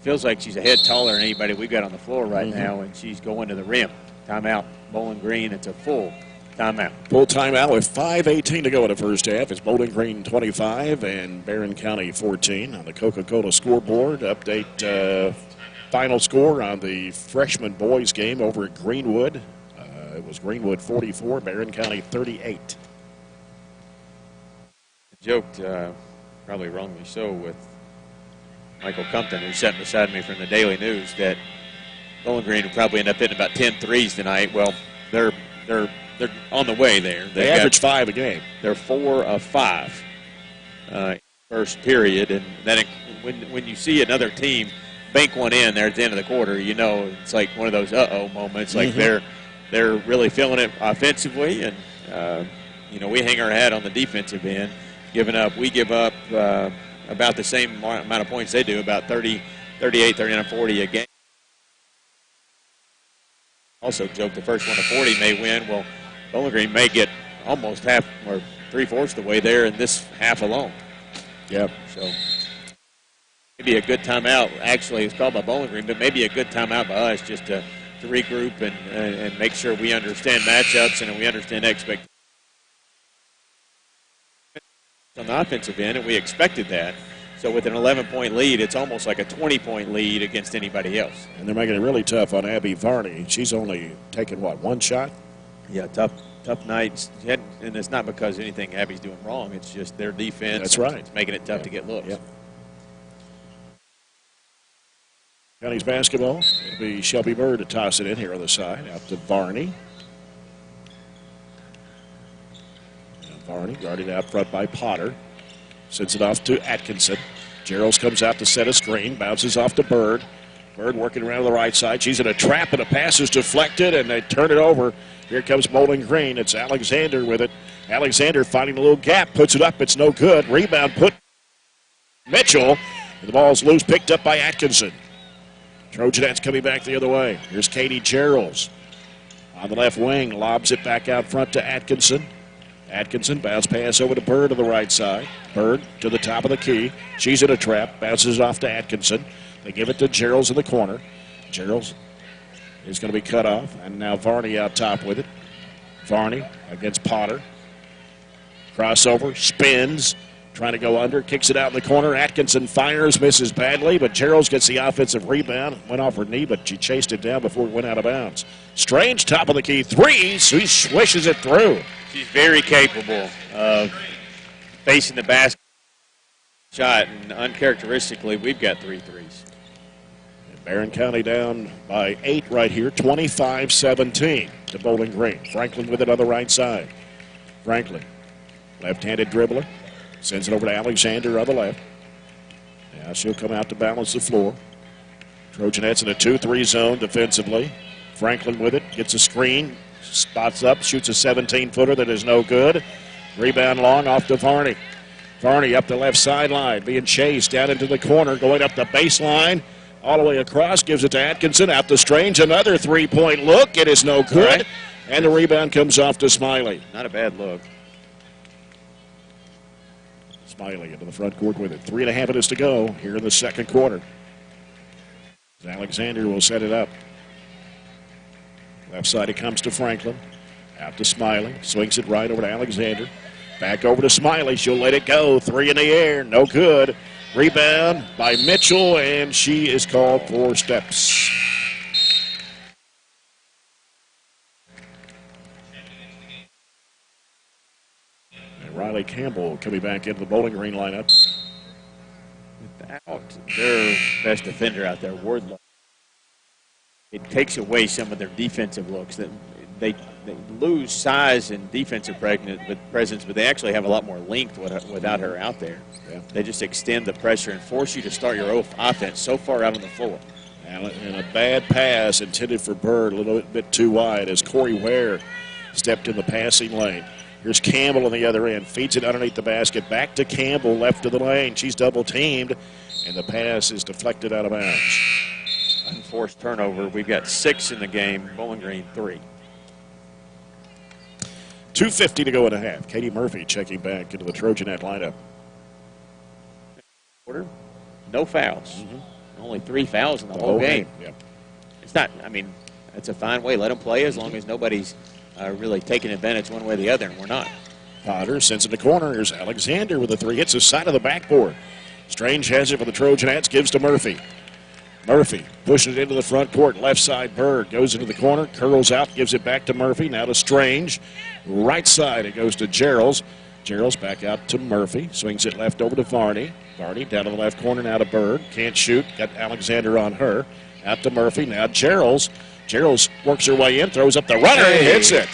feels like she's a head taller than anybody we got on the floor right now, and she's going to the rim. Timeout, Bowling Green. It's a full timeout. Full timeout with 5:18 to go in the first half. It's Bowling Green 25 and Barren County 14 on the Coca-Cola scoreboard. Update final score on the freshman boys game over at Greenwood. It was Greenwood 44, Barren County 38. I joked, probably wrongly so, with Michael Compton, who's sitting beside me from the Daily News, that Bowling Green will probably end up hitting about 10 threes tonight. Well, they're on the way there. They average 5 a game. They're 4 of 5 first period, and then when you see another team bank one in there at the end of the quarter, you know it's like one of those uh-oh moments. Like they're really feeling it offensively, and we hang our hat on the defensive end. We give up about the same amount of points they do, about 38, 39, 40 a game. Also joke the first one to 40 may win. Well, Bowling Green may get almost half or 3/4 the way there in this half alone. Yep. So maybe a good timeout. Actually, it's called by Bowling Green, but maybe a good timeout by us just to regroup and make sure we understand matchups and we understand expectations on the offensive end, and we expected that. So with an 11-point lead, it's almost like a 20-point lead against anybody else. And they're making it really tough on Abby Varney. She's only taken, one shot? Yeah, tough nights. And it's not because anything Abby's doing wrong. It's just their defense. That's right. It's making it tough to get looks. Yep. County's basketball. It'll be Shelby Bird to toss it in here on the side. Out to Varney. And Varney guarded out front by Potter. Sends it off to Atkinson. Gerald comes out to set a screen. Bounces off to Bird. Bird working around the right side. She's in a trap, and a pass is deflected, and they turn it over. Here comes Bowling Green. It's Alexander with it. Alexander finding a little gap. Puts it up. It's no good. Rebound put Mitchell. And the ball's loose. Picked up by Atkinson. Trojanettes coming back the other way. Here's Katie Gerald on the left wing. Lobs it back out front to Atkinson. Atkinson, bounce pass over to Bird to the right side. Bird to the top of the key. She's in a trap. Bounces off to Atkinson. They give it to Gerald in the corner. Gerald is going to be cut off. And now Varney out top with it. Varney against Potter. Crossover. Spins. Trying to go under. Kicks it out in the corner. Atkinson fires. Misses badly. But Gerald gets the offensive rebound. Went off her knee, but she chased it down before it went out of bounds. Strange top of the key. 3. She swishes it through. She's very capable of facing the basket shot, and uncharacteristically, we've got 3 threes. And Barren County down by 8 right here, 25-17 to Bowling Green. Franklin with it on the right side. Franklin, left-handed dribbler, sends it over to Alexander on the left. Now she'll come out to balance the floor. Trojanettes in a 2-3 zone defensively. Franklin with it, gets a screen. Spots up, shoots a 17-footer that is no good. Rebound long off to Varney. Varney up the left sideline, being chased down into the corner, going up the baseline, all the way across, gives it to Atkinson, out to Strange, another 3-point look. It is no good. Right. And the rebound comes off to Smiley. Not a bad look. Smiley into the front court with it. 3.5 minutes to go here in the second quarter. Alexander will set it up. Left side it comes to Franklin. Out to Smiley. Swings it right over to Alexander. Back over to Smiley. She'll let it go. 3 in the air. No good. Rebound by Mitchell, and she is called for steps. Riley Campbell coming back into the Bowling Green lineup. Without their best defender out there, Wardlow, it takes away some of their defensive looks. That they lose size and defensive presence, but they actually have a lot more length without her out there. Yeah. They just extend the pressure and force you to start your offense so far out on the floor. And a bad pass intended for Bird, a little bit too wide as Corey Ware stepped in the passing lane. Here's Campbell on the other end, feeds it underneath the basket, back to Campbell, left of the lane. She's double teamed, and the pass is deflected out of bounds. Unforced turnover. We've got 6 in the game, Bowling Green 3. 2:50 to go in a half. Katie Murphy checking back into the Trojanet lineup. No fouls. Only 3 fouls in the whole game. Yep. It's not, I mean, that's a fine way. Let them play as long as nobody's really taking advantage one way or the other, and we're not. Potter sends it to corner. Here's Alexander with a 3. Hits the side of the backboard. Strange has it for the Trojanettes. Gives to Murphy. Murphy pushing it into the front court. Left side, Bird goes into the corner. Curls out. Gives it back to Murphy. Now to Strange. Right side, it goes to Gerald's. Gerald's back out to Murphy. Swings it left over to Varney. Varney down to the left corner now to Bird. Can't shoot. Got Alexander on her. Out to Murphy. Now Gerald's. Gerald's works her way in. Throws up the runner and hits it.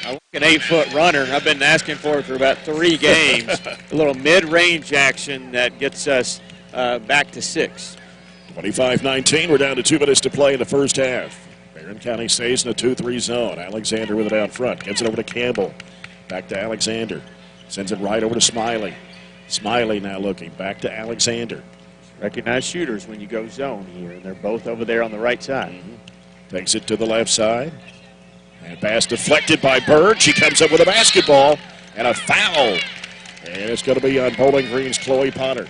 I like an 8-foot runner. I've been asking for it for about 3 games. A little mid-range action that gets us back to 6. 25-19. We're down to 2 minutes to play in the first half. Barren County stays in a 2-3 zone. Alexander with it out front. Gives it over to Campbell. Back to Alexander. Sends it right over to Smiley. Smiley now looking. Back to Alexander. Recognize shooters when you go zone here, and they're both over there on the right side. Takes it to the left side. And pass deflected by Bird. She comes up with a basketball and a foul. And it's going to be on Bowling Green's Chloe Potter.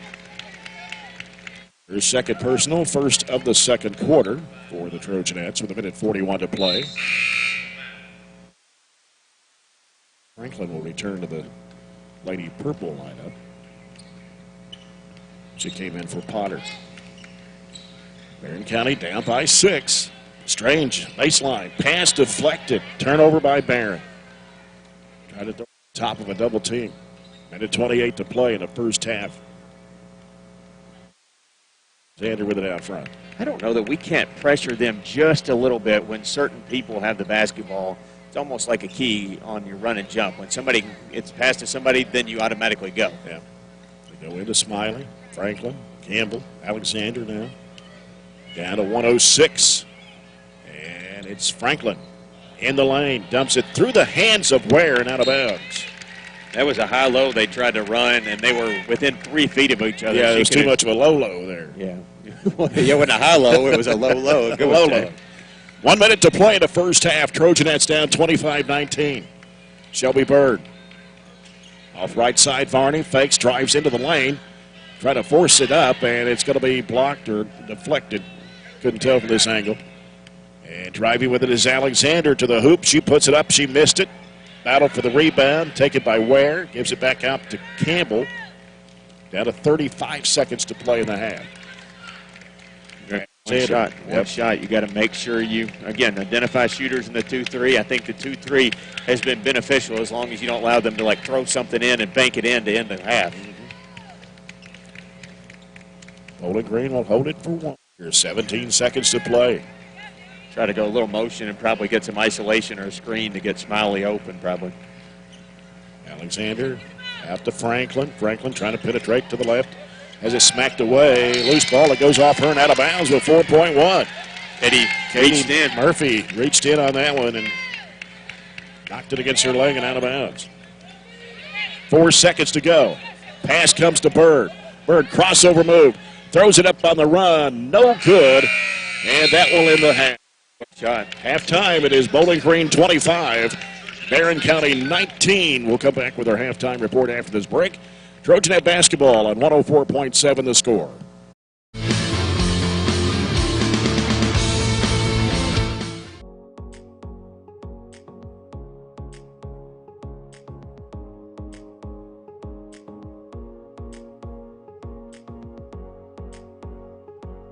Her second personal, first of the second quarter for the Trojanettes with 1:41 to play. Franklin will return to the Lady Purple lineup. She came in for Potter. Barren County down by 6. Strange baseline. Pass deflected. Turnover by Barren. Tried to throw top of a double team. 1:28 to play in the first half. Xander with it out front. I don't know that we can't pressure them just a little bit when certain people have the basketball. It's almost like a key on your run and jump. When somebody gets passed to somebody, then you automatically go. Yeah. They go into Smiley, Franklin, Campbell, Alexander now. Down to 106. And it's Franklin in the lane. Dumps it through the hands of Ware and out of bounds. That was a high-low they tried to run, and they were within 3 feet of each other. Yeah, it was too much of a low-low there. Yeah. It wasn't a high-low. It was a low-low. Good low-low. 1 minute to play in the first half. Trojanettes down 25-19. Shelby Bird. Off right side, Varney. Fakes, drives into the lane. Try to force it up, and it's going to be blocked or deflected. Couldn't tell from this angle. And driving with it is Alexander to the hoop. She puts it up. She missed it. Battle for the rebound. Taken by Ware. Gives it back out to Campbell. Down to 35 seconds to play in the half. One shot. You got to make sure you, again, identify shooters in the 2-3. I think the 2-3 has been beneficial as long as you don't allow them to like throw something in and bank it in to end the half. Bowling Green will hold it for 1. Here's 17 seconds to play. Try to go a little motion and probably get some isolation or a screen to get Smiley open probably. Alexander out to Franklin. Franklin trying to penetrate to the left. Has it smacked away. Loose ball that goes off her and out of bounds with 4.1. Katie reached in. Murphy reached in on that one and knocked it against her leg and out of bounds. 4 seconds to go. Pass comes to Bird. Bird crossover move. Throws it up on the run. No good. And that will end the half. Shot. Halftime, it is Bowling Green 25. Barren County 19. We'll come back with our halftime report after this break. Trojanet basketball on 104.7 The Score.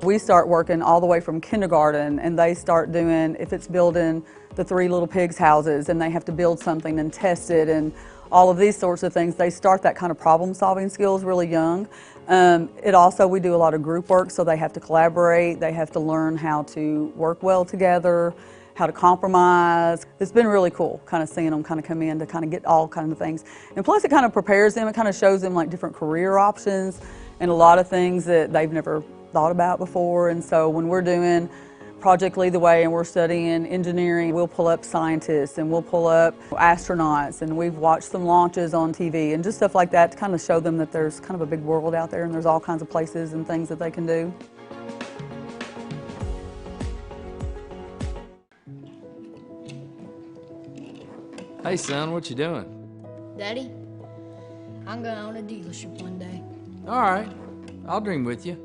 We start working all the way from kindergarten, and they start doing, if it's building the 3 Little Pigs houses, and they have to build something and test it and all of these sorts of things. They start that kind of problem-solving skills really young. We do a lot of group work, so they have to collaborate. They have to learn how to work well together, how to compromise. It's been really cool kind of seeing them kind of come in to kind of get all kinds of things. And plus it kind of prepares them, it kind of shows them like different career options and a lot of things that they've never thought about before. And so when we're doing Project Lead the Way and we're studying engineering, we'll pull up scientists and we'll pull up astronauts, and we've watched some launches on TV and just stuff like that to kind of show them that there's kind of a big world out there and there's all kinds of places and things that they can do. Hey son, what you doing? Daddy, I'm gonna own a dealership one day. All right, I'll dream with you.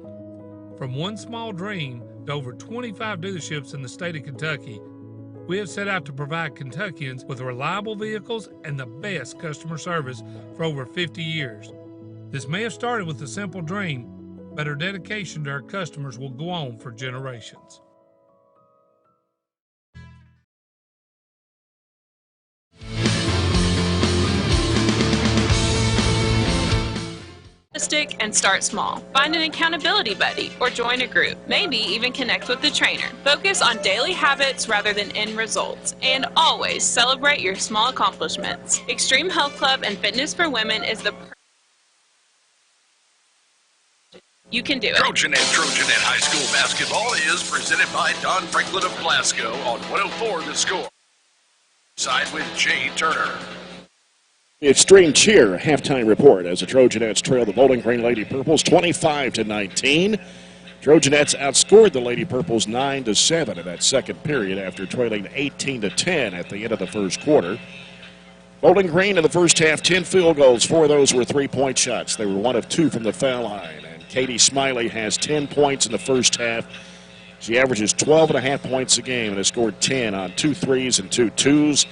From one small dream to over 25 dealerships in the state of Kentucky, we have set out to provide Kentuckians with reliable vehicles and the best customer service for over 50 years. This may have started with a simple dream, but our dedication to our customers will go on for generations. And start small. Find an accountability buddy or join a group. Maybe even connect with the trainer. Focus on daily habits rather than end results. And always celebrate your small accomplishments. Extreme Health Club and Fitness for Women is the you can do it. Trojanet High School basketball is presented by Don Franklin of Glasgow on 104 The Score. Side with Jay Turner. Extreme Cheer halftime report as the Trojanettes trail the Bowling Green Lady Purples 25-19. Trojanettes outscored the Lady Purples 9-7 in that second period after trailing 18-10 at the end of the first quarter. Bowling Green in the first half, 10 field goals. 4 of those were three-point shots. They were 1 of 2 from the foul line. And Katie Smiley has 10 points in the first half. She averages 12.5 points a game and has scored 10 on 2 threes and 2 twos.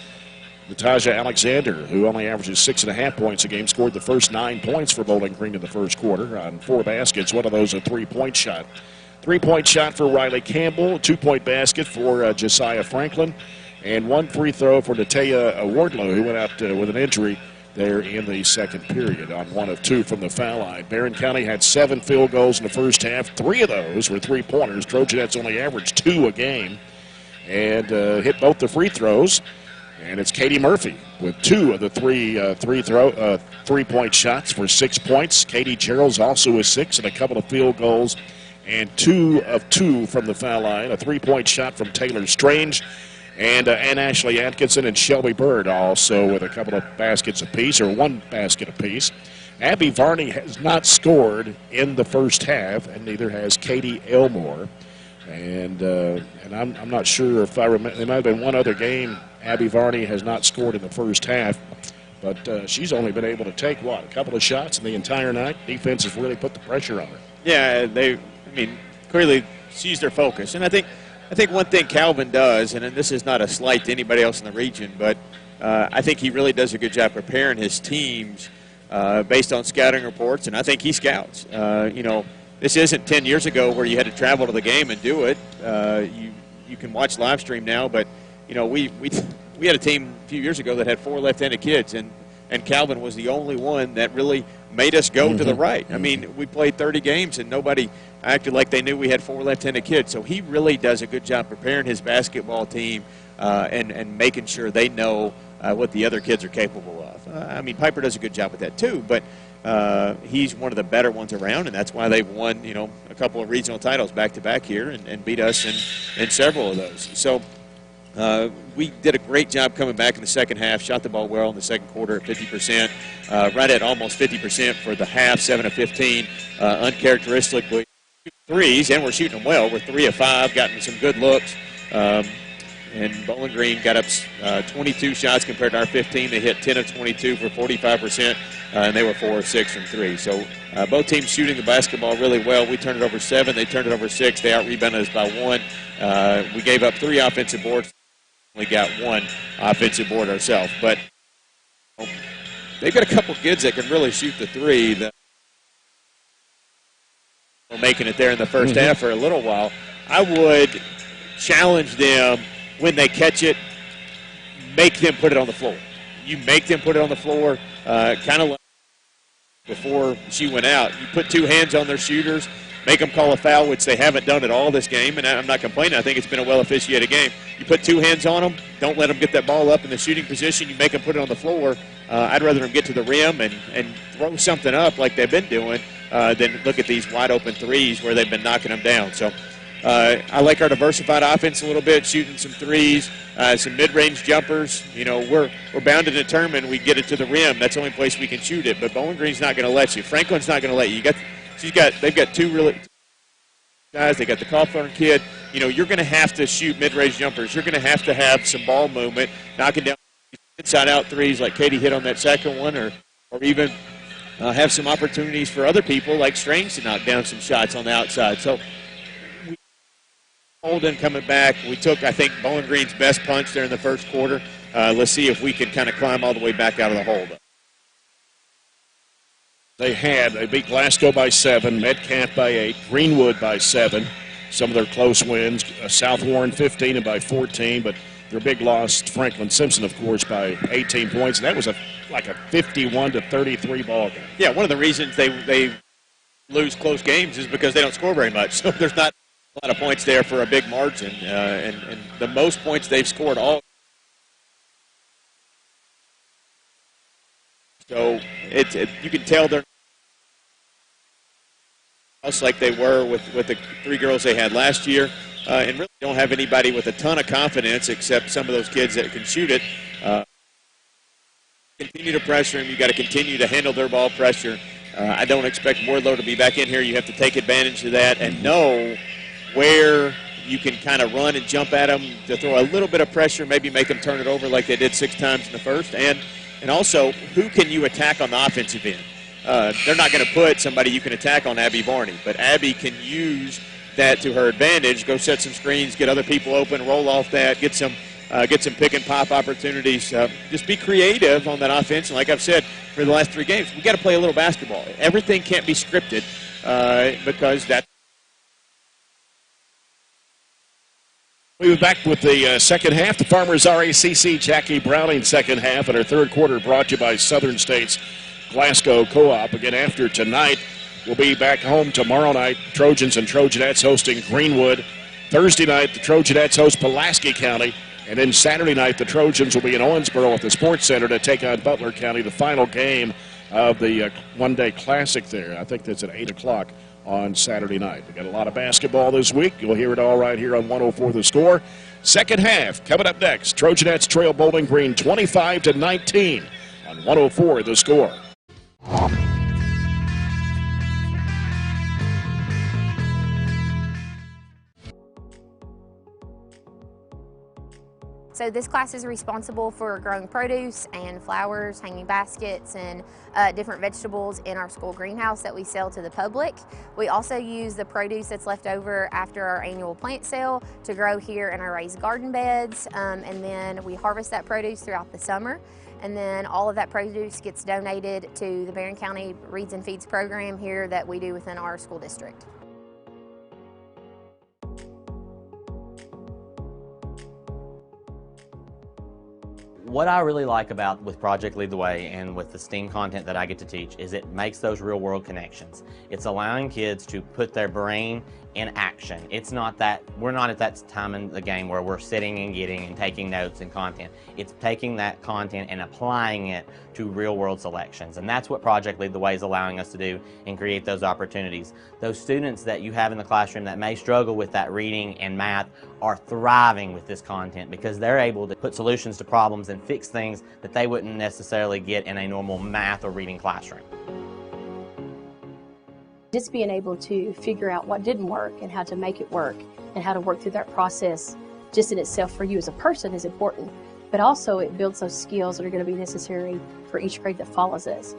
Natasha Alexander, who only averages 6.5 points a game, scored the first 9 points for Bowling Green in the first quarter on 4 baskets. 1 of those a three-point shot. 3-point shot for Riley Campbell, a 2-point basket for Josiah Franklin, and 1 free throw for Natea Wardlow, who went out with an injury there in the second period on 1 of 2 from the foul line. Barren County had 7 field goals in the first half. 3 of those were three-pointers. Trojanettes only averaged 2 a game and hit both the free throws. And it's Katie Murphy with 2 of the 3-point shots for 6 points. Katie Gerald's also with 6 and a couple of field goals and 2 of 2 from the foul line. A 3-point shot from Taylor Strange and Ashley Atkinson and Shelby Bird also with a couple of baskets apiece, or 1 basket apiece. Abby Varney has not scored in the first half, and neither has Katie Elmore. And I'm not sure if I remember. There might have been one other game Abby Varney has not scored in the first half, but she's only been able to take, a couple of shots in the entire night. Defense has really put the pressure on her. Yeah, clearly she's their focus. And I think one thing Calvin does, and this is not a slight to anybody else in the region, but I think he really does a good job preparing his teams based on scouting reports, and I think he scouts. This isn't 10 years ago where you had to travel to the game and do it. You can watch live stream now, but we had a team a few years ago that had 4 left-handed kids, and Calvin was the only one that really made us go to the right. I mean, we played 30 games and nobody acted like they knew we had 4 left-handed kids. So he really does a good job preparing his basketball team and making sure they know what the other kids are capable of. Piper does a good job with that too, but he's one of the better ones around, and that's why they've won, a couple of regional titles back-to-back here and beat us in several of those. So we did a great job coming back in the second half, shot the ball well in the second quarter at 50%, right at almost 50% for the half, 7 of 15, uncharacteristically threes, and we're shooting them well. We're 3 of 5, gotten some good looks. And Bowling Green got up 22 shots compared to our 15. They hit 10 of 22 for 45%, and they were 4 of 6 from 3. So both teams shooting the basketball really well. We turned it over 7. They turned it over 6. They out-rebounded us by 1. We gave up 3 offensive boards. We got 1 offensive board ourselves. But they've got a couple kids that can really shoot the 3 that are making it there in the first half for a little while. I would challenge them when they catch it, make them put it on the floor. you make them put it on the floor, kind of like before she went out. You put two hands on their shooters, make them call a foul, which they haven't done at all this game, and I'm not complaining. I think it's been a well-officiated game. You put two hands on them, don't let them get that ball up in the shooting position. You make them put it on the floor. I'd rather them get to the rim and throw something up like they've been doing than look at these wide-open threes where they've been knocking them down. So I like our diversified offense a little bit, shooting some threes, some mid-range jumpers. You know, we're bound to determine we get it to the rim. That's the only place we can shoot it. But Bowling Green's not going to let you. Franklin's not going to let you. They've got two really guys. They got the Cawthorn kid. You know, you're going to have to shoot mid-range jumpers. You're going to have some ball movement, knocking down inside-out threes like Katie hit on that second one, or even have some opportunities for other people like Strange to knock down some shots on the outside. So Holden coming back. We took, I think, Bowling Green's best punch there in the first quarter. Let's see if we can kind of climb all the way back out of the hole. They beat Glasgow by 7, Metcalf by 8, Greenwood by 7. Some of their close wins, South Warren 15 and by 14, but their big loss, Franklin Simpson, of course, by 18 points. And that was like a 51-33 ball game. Yeah, one of the reasons they lose close games is because they don't score very much. So there's not a lot of points there for a big margin. And the most points they've scored all. So you can tell they're like they were with the three girls they had last year, and really don't have anybody with a ton of confidence except some of those kids that can shoot it. Continue to pressure them. You got to continue to handle their ball pressure. I don't expect Wardlow to be back in here. You have to take advantage of that and know where you can kind of run and jump at them to throw a little bit of pressure, maybe make them turn it over like they did 6 times in the first, and also who can you attack on the offensive end. They're not going to put somebody you can attack on Abby Barney, but Abby can use that to her advantage, go set some screens, get other people open, roll off that, get some pick and pop opportunities. Just be creative on that offense. And like I've said for the last 3 games, we got to play a little basketball. Everything can't be scripted because that. We'll be back with the second half. The Farmers RACC Jackie Browning second half, and our third quarter brought to you by Southern States Glasgow Co-op. Again, after tonight, we'll be back home tomorrow night. Trojans and Trojanettes hosting Greenwood. Thursday night, the Trojanettes host Pulaski County. And then Saturday night, the Trojans will be in Owensboro at the Sports Center to take on Butler County, the final game of the one-day classic there. I think that's at 8 o'clock on Saturday night. We got a lot of basketball this week. You'll hear it all right here on 104 The Score. Second half coming up next. Trojanettes trail Bowling Green 25-19 on 104 The Score. So this class is responsible for growing produce and flowers, hanging baskets, and different vegetables in our school greenhouse that we sell to the public. We also use the produce that's left over after our annual plant sale to grow here in our raised garden beds, and then we harvest that produce throughout the summer. And then all of that produce gets donated to the Barren County Reads and Feeds program here that we do within our school district. What I really like with Project Lead the Way and with the STEAM content that I get to teach is it makes those real world connections. It's allowing kids to put their brain in action. It's not that, we're not at that time in the game where we're sitting and getting and taking notes and content. It's taking that content and applying it to real world selections. And that's what Project Lead the Way is allowing us to do and create those opportunities. Those students that you have in the classroom that may struggle with that reading and math are thriving with this content because they're able to put solutions to problems and fix things that they wouldn't necessarily get in a normal math or reading classroom. Just being able to figure out what didn't work and how to make it work and how to work through that process just in itself for you as a person is important, but also it builds those skills that are going to be necessary for each grade that follows us.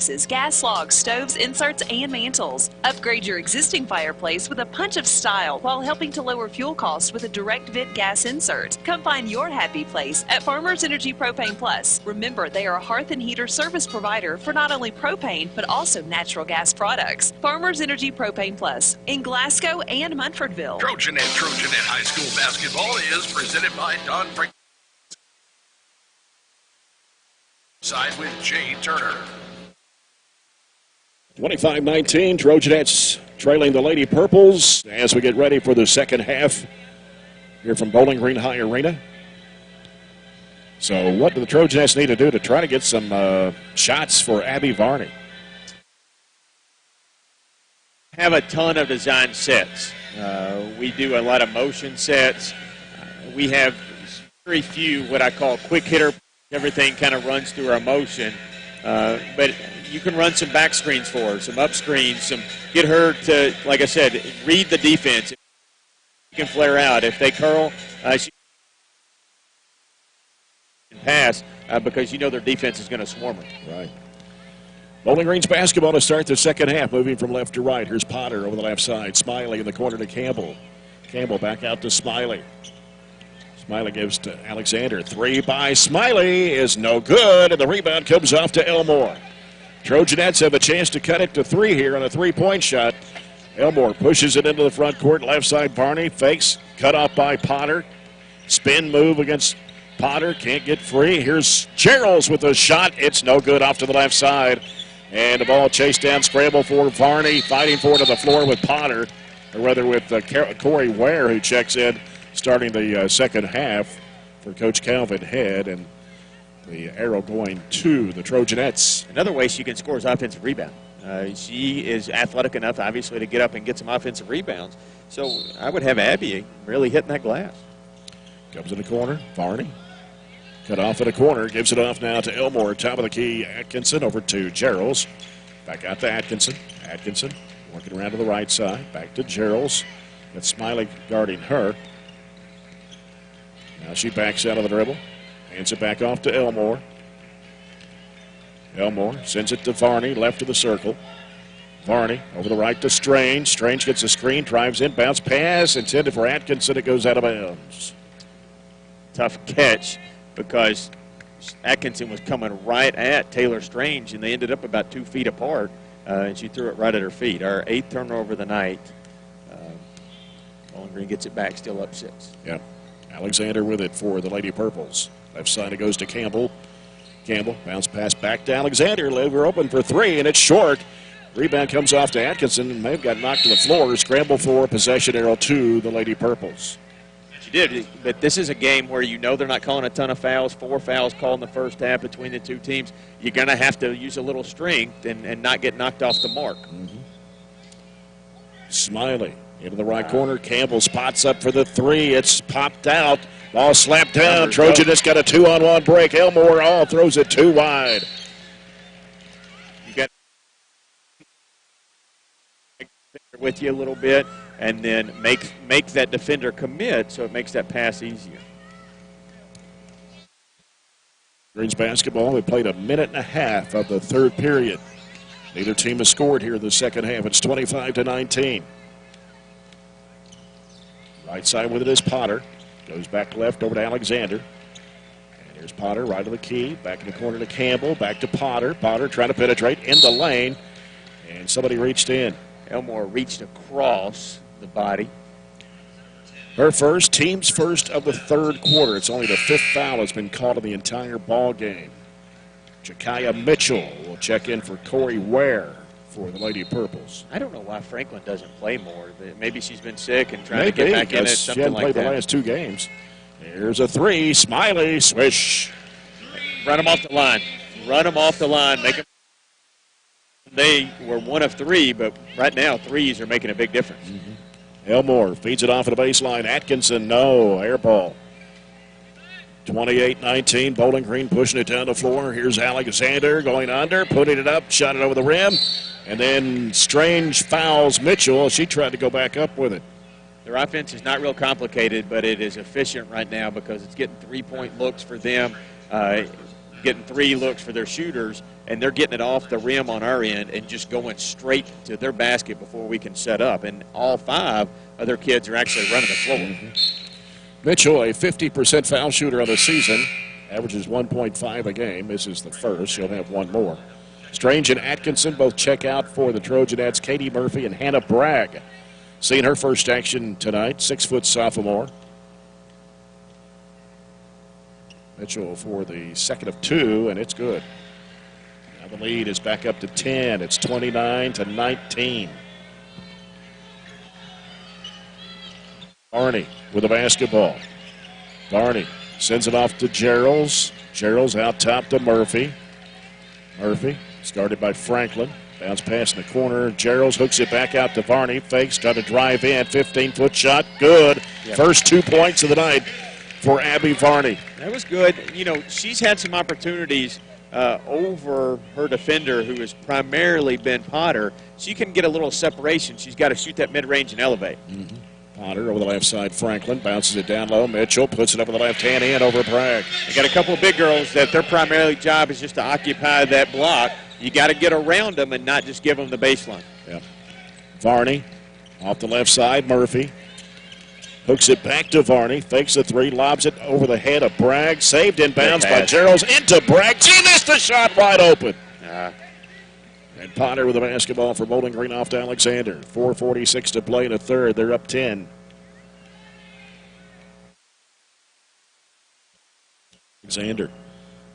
fireplaces, gas logs, stoves, inserts, and mantles. Upgrade your existing fireplace with a punch of style while helping to lower fuel costs with a direct vent gas insert. Come find your happy place at Farmers Energy Propane Plus. Remember, they are a hearth and heater service provider for not only propane, but also natural gas products. Farmers Energy Propane Plus in Glasgow and Munfordville. Trojanet High School basketball is presented by Don Franklin. Side with Jay Turner. 25-19, Trojanettes trailing the Lady Purples as we get ready for the second half here from Bowling Green High Arena. So what do the Trojanettes need to do to try to get some shots for Abby Varney? Have a ton of design sets. We do a lot of motion sets. We have very few what I call quick hitter. Everything kind of runs through our motion. But you can run some back screens for her, some up screens, get her to, like I said, read the defense. She can flare out. If they curl, she can pass because you know their defense is going to swarm her. Right. Bowling Green's basketball to start the second half, moving from left to right. Here's Potter over the left side. Smiley in the corner to Campbell. Campbell back out to Smiley. Smiley gives to Alexander. Three by Smiley is no good, and the rebound comes off to Elmore. Trojanettes have a chance to cut it to three here on a three-point shot. Elmore pushes it into the front court. Left side, Varney fakes. Cut off by Potter. Spin move against Potter. Can't get free. Here's Gerald's with a shot. It's no good off to the left side. And the ball chased down, scramble for Varney. Fighting for it on the floor with Potter. Or rather with Corey Ware, who checks in, starting the second half for Coach Calvin Head, and the arrow going to the Trojanettes. Another way she can score is offensive rebound. She is athletic enough, obviously, to get up and get some offensive rebounds. So I would have Abby really hitting that glass. Comes in the corner, Varney. Cut off in the corner, gives it off now to Elmore. Top of the key, Atkinson over to Geralds. Back out to Atkinson. Atkinson working around to the right side. Back to Geralds. With Smiley guarding her. Now she backs out of the dribble. Hands it back off to Elmore. Elmore sends it to Varney, left of the circle. Varney over the right to Strange. Strange gets a screen, drives in, bounce pass intended for Atkinson. It goes out of bounds. Tough catch because Atkinson was coming right at Taylor Strange, and they ended up about 2 feet apart, and she threw it right at her feet. Our 8th turnover of the night. Bowling Green gets it back, still up 6. Yeah. Alexander with it for the Lady Purples. Left side it goes to Campbell. Campbell, bounce pass back to Alexander. Lever open for three, and it's short. Rebound comes off to Atkinson, and may have got knocked to the floor. Scramble for possession arrow to the Lady Purples. She did, but this is a game where you know they're not calling a ton of fouls. 4 fouls called in the first half between the two teams. You're going to have to use a little strength and not get knocked off the mark. Smiley into the right corner. Campbell spots up for the three. It's popped out. Ball slapped down. Trojan just got a 2-on-1 break. Elmore throws it too wide. You got with you a little bit, and then make that defender commit, so it makes that pass easier. Green's basketball. They played a minute and a half of the third period. Neither team has scored here in the second half. It's 25-19. Right side with it is Potter. Goes back left over to Alexander. And here's Potter right of the key. Back in the corner to Campbell. Back to Potter. Potter trying to penetrate in the lane. And somebody reached in. Elmore reached across the body. Her first, team's first of the third quarter. It's only the 5th foul that's been called in the entire ball game. Jakaya Mitchell will check in for Corey Ware for the Lady Purples. I don't know why Franklin doesn't play more. Maybe she's been sick and trying to get back in it. She hasn't played the last 2 games. Here's a three. Smiley, swish. Run them off the line. Run them off the line. Make them. They were 1 of 3, but right now threes are making a big difference. Elmore feeds it off at the baseline. Atkinson, no. Air ball. 28-19. Bowling Green pushing it down the floor. Here's Alexander going under, putting it up, shot it over the rim. And then Strange fouls Mitchell. She tried to go back up with it. Their offense is not real complicated, but it is efficient right now because it's getting 3-point looks for them. getting 3 looks for their shooters, and they're getting it off the rim on our end and just going straight to their basket before we can set up. And all 5 other kids are actually running the floor. Mitchell, a 50% foul shooter on the season, averages 1.5 a game. Misses the first. She'll have 1 more. Strange and Atkinson both check out for the Trojanettes. Katie Murphy and Hannah Bragg seeing her first action tonight. 6-foot sophomore. Mitchell for the second of 2, and it's good. Now the lead is back up to 10. It's 29-19. Barney with the basketball. Barney sends it off to Gerald's. Gerald's out top to Murphy. Murphy started by Franklin. Bounce pass in the corner. Gerald's hooks it back out to Varney. Fakes, trying to drive in. 15-foot shot. Good. Yep. First 2 points of the night for Abby Varney. That was good. You know, she's had some opportunities over her defender, who has primarily been Potter. She can get a little separation. She's got to shoot that mid-range and elevate. Mm-hmm. Potter over the left side. Franklin bounces it down low. Mitchell puts it up with the left hand in over Bragg. They got a couple of big girls that their primary job is just to occupy that block. You got to get around them and not just give them the baseline. Yep. Varney off the left side. Murphy hooks it back to Varney. Fakes the 3. Lobs it over the head of Bragg. Saved in bounds by Gerald's into Bragg. She missed the shot wide open. And Potter with the basketball for Bowling Green off to Alexander. 4:46 to play in the third. They're up 10. Alexander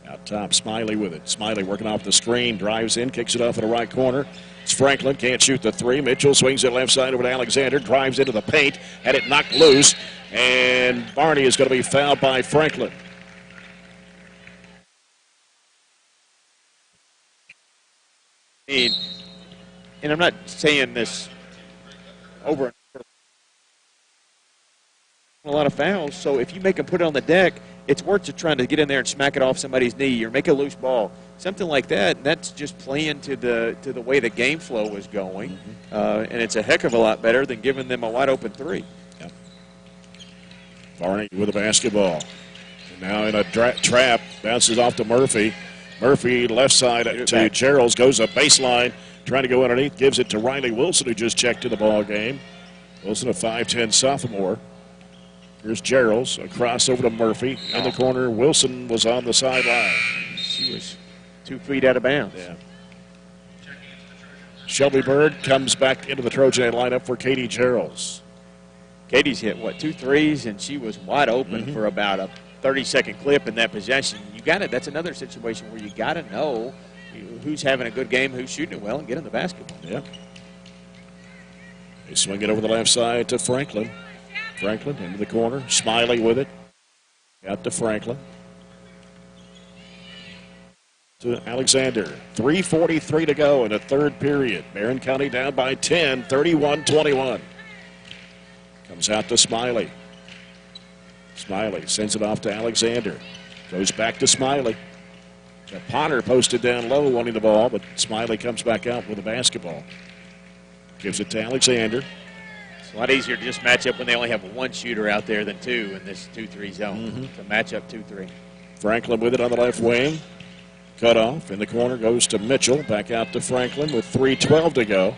out top. Smiley with it. Smiley working off the screen. Drives in. Kicks it off in the right corner. It's Franklin. Can't shoot the 3. Mitchell swings it left side over to Alexander. Drives into the paint. Had it knocked loose. And Barney is going to be fouled by Franklin. And I'm not saying this over and over. A lot of fouls, so if you make them put it on the deck, it's worth it trying to get in there and smack it off somebody's knee or make a loose ball, something like that. And that's just playing to the way the game flow was going, and it's a heck of a lot better than giving them a wide open 3. Yep. Barney with the basketball. And now in a trap, bounces off to Murphy. Murphy left side to Gerald's, goes a baseline, trying to go underneath, gives it to Riley Wilson, who just checked in the ball game. Wilson, a 5'10 sophomore. Here's Gerald's, across over to Murphy. In the corner, Wilson was on the sideline. She was 2 feet out of bounds. Yeah. Shelby Bird comes back into the Trojan lineup for Katie Gerald's. Katie's hit, 2 threes, and she was wide open for about a 30-second clip in that possession. You got it. That's another situation where you got to know who's having a good game, who's shooting it well, and get in the basketball. Yeah. They swing it over the left side to Franklin. Franklin into the corner. Smiley with it. Out to Franklin. To Alexander. 3:43 to go in the third period. Barren County down by 10, 31-21. Comes out to Smiley. Smiley sends it off to Alexander. Goes back to Smiley. Got Potter posted down low wanting the ball, but Smiley comes back out with the basketball. Gives it to Alexander. It's a lot easier to just match up when they only have 1 shooter out there than 2 in this 2-3 zone. To match up 2-3. Franklin with it on the left wing. Cut off. In the corner goes to Mitchell. Back out to Franklin with 3:12 to go.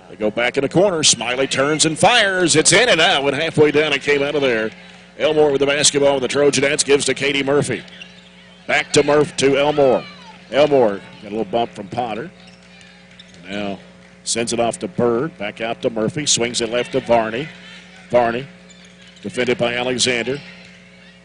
They go back in the corner. Smiley turns and fires. It's in and out. Went halfway down and came out of there. Elmore with the basketball with the Trojanettes. Gives to Katie Murphy. Back to Elmore. Elmore got a little bump from Potter. Now sends it off to Bird. Back out to Murphy. Swings it left to Varney. Varney defended by Alexander.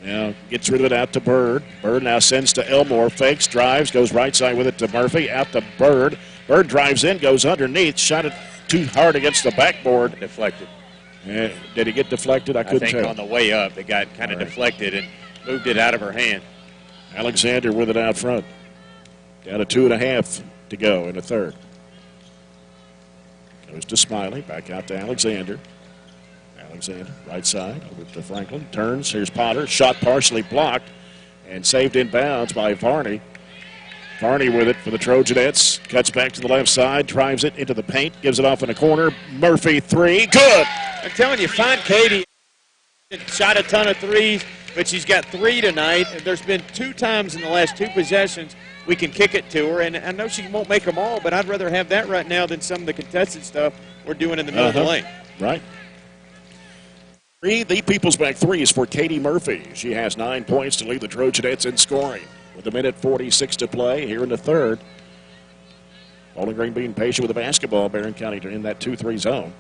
Now gets rid of it out to Bird. Bird now sends to Elmore. Fakes, drives, goes right side with it to Murphy. Out to Bird. Bird drives in, goes underneath. Shot it too hard against the backboard. Deflected. Did he get deflected? I couldn't tell. I think on the way up, it got kind of deflected and moved it out of her hand. Alexander with it out front. Down to 2.5 to go in the third. Goes to Smiley. Back out to Alexander. Alexander, right side, over to Franklin. Turns. Here's Potter. Shot partially blocked and saved in bounds by Varney. Varney with it for the Trojanettes. Cuts back to the left side. Drives it into the paint. Gives it off in the corner. Murphy, 3. Good! I'm telling you, find Katie. Shot a ton of threes. but she's got 3 tonight. There's been 2 times in the last 2 possessions we can kick it to her, and I know she won't make them all, but I'd rather have that right now than some of the contested stuff we're doing in the middle of the lane. Right. The People's Bank threes for Katie Murphy. She has 9 points to lead the Trojanettes in scoring. With a minute 46 to play here in the third. Bowling Green being patient with the basketball. Barren County in that 2-3 zone.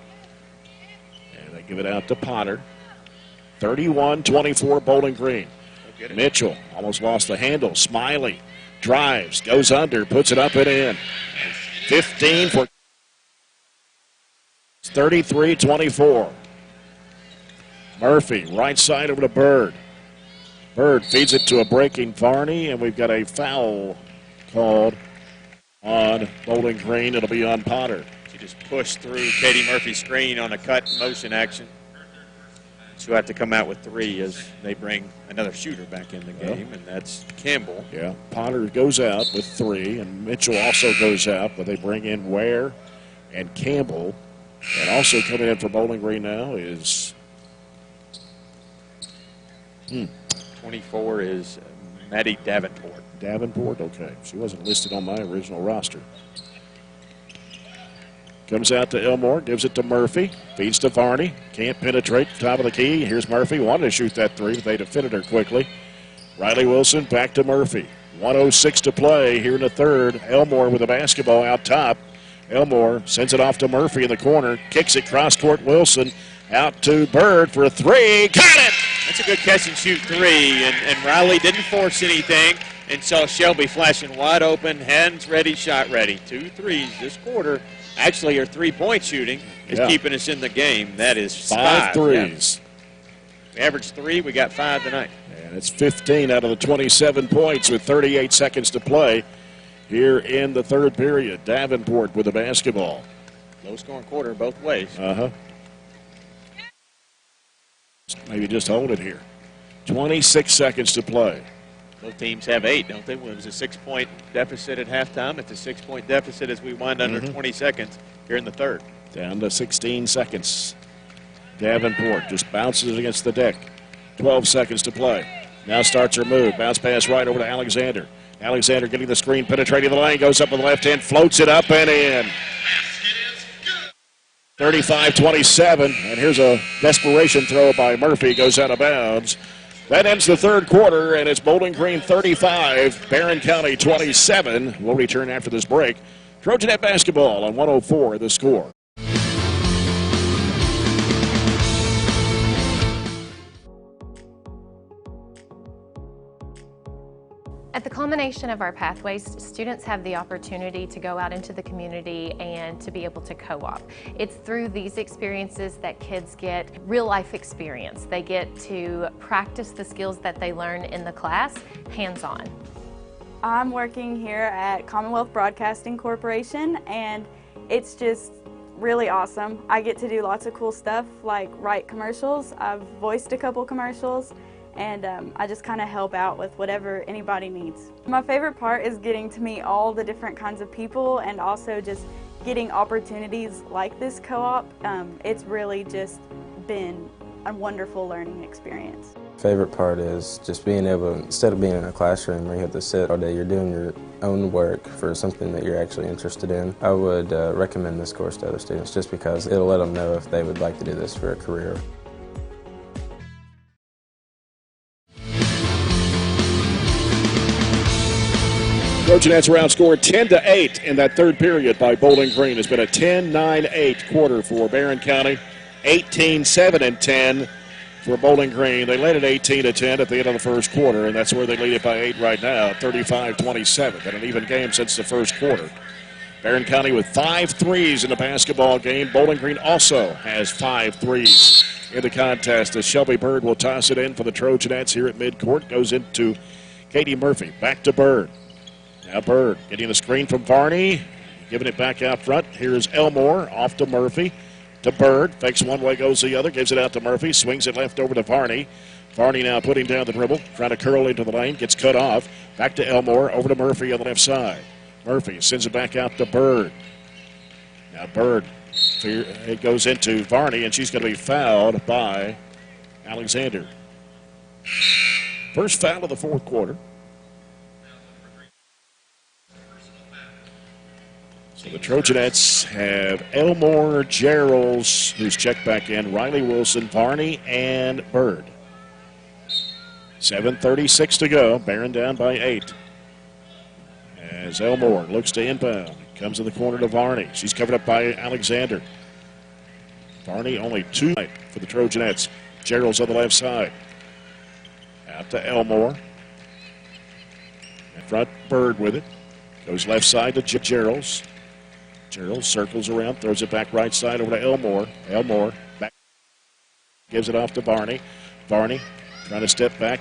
And they give it out to Potter. 31-24 Bowling Green. Mitchell almost lost the handle. Smiley drives, goes under, puts it up and in. 15 for 33-24. Murphy, right side over to Bird. Bird feeds it to a breaking Varney, and we've got a foul called on Bowling Green. It'll be on Potter. She just pushed through Katie Murphy's screen on a cut motion action. She'll have to come out with 3 as they bring another shooter back in the game, and that's Campbell. Yeah, Potter goes out with 3, and Mitchell also goes out, but they bring in Ware and Campbell. And also coming in for Bowling Green now is 24 is Maddie Davenport. Davenport, okay. She wasn't listed on my original roster. Comes out to Elmore, gives it to Murphy, feeds to Varney. Can't penetrate, top of the key. Here's Murphy, wanted to shoot that 3, but they defended her quickly. Riley Wilson back to Murphy. 1:06 to play here in the third. Elmore with the basketball out top. Elmore sends it off to Murphy in the corner, kicks it cross court. Wilson out to Bird for a 3. Got it! That's a good catch and shoot 3, and Riley didn't force anything and saw Shelby flashing wide open, hands ready, shot ready. 2 threes this quarter. Actually, her 3-point shooting is keeping us in the game. That is 5 threes. We averaged 3, we got 5 tonight. And it's 15 out of the 27 points with 38 seconds to play here in the third period. Davenport with the basketball. Low-scoring quarter both ways. Maybe just hold it here. 26 seconds to play. Both teams have 8, don't they? Well, it was a 6-point deficit at halftime. It's a 6-point deficit as we wind under 20 seconds here in the third. Down to 16 seconds. Davenport just bounces it against the deck. 12 seconds to play. Now starts her move. Bounce pass right over to Alexander. Alexander getting the screen, penetrating the lane, goes up with the left hand, floats it up and in. 35-27, and here's a desperation throw by Murphy, goes out of bounds. That ends the third quarter, and it's Bowling Green 35, Barren County 27. We'll return after this break. Trojanet basketball on 104 The Score. At the culmination of our pathways, students have the opportunity to go out into the community and to be able to co-op. It's through these experiences that kids get real-life experience. They get to practice the skills that they learn in the class, hands-on. I'm working here at Commonwealth Broadcasting Corporation, and it's just really awesome. I get to do lots of cool stuff like write commercials. I've voiced a couple commercials, and I just kind of help out with whatever anybody needs. My favorite part is getting to meet all the different kinds of people and also just getting opportunities like this co-op. It's really just been a wonderful learning experience. Favorite part is just being able, instead of being in a classroom where you have to sit all day, you're doing your own work for something that you're actually interested in. I would recommend this course to other students just because it'll let them know if they would like to do this for a career. Trojanettes are outscored 10-8 in that third period by Bowling Green. It's been a 10-9-8 quarter for Barren County, 18-7-10 for Bowling Green. They led it 18-10 at the end of the first quarter, and that's where they lead it by 8 right now, 35-27. Been an even game since the first quarter. Barren County with 5 threes in the basketball game. Bowling Green also has 5 threes in the contest as Shelby Bird will toss it in for the Trojanettes here at midcourt. Goes into Katie Murphy. Back to Bird. Now Bird getting the screen from Varney, giving it back out front. Here's Elmore off to Murphy, to Bird. Fakes one way, goes the other, gives it out to Murphy, swings it left over to Varney. Varney now putting down the dribble, trying to curl into the lane, gets cut off. Back to Elmore, over to Murphy on the left side. Murphy sends it back out to Bird. Now Bird, it goes into Varney, and she's going to be fouled by Alexander. First foul of the fourth quarter. So the Trojanettes have Elmore, Geralds, who's checked back in, Riley Wilson, Varney, and Bird. 7:36 to go. Barren down by 8. As Elmore looks to inbound. Comes in the corner to Varney. She's covered up by Alexander. Varney only 2 for the Trojanettes. Gerald's on the left side. Out to Elmore. In front, Bird with it. Goes left side to Gerald's. Gerald circles around, throws it back right side over to Elmore. Elmore back, gives it off to Varney. Varney trying to step back,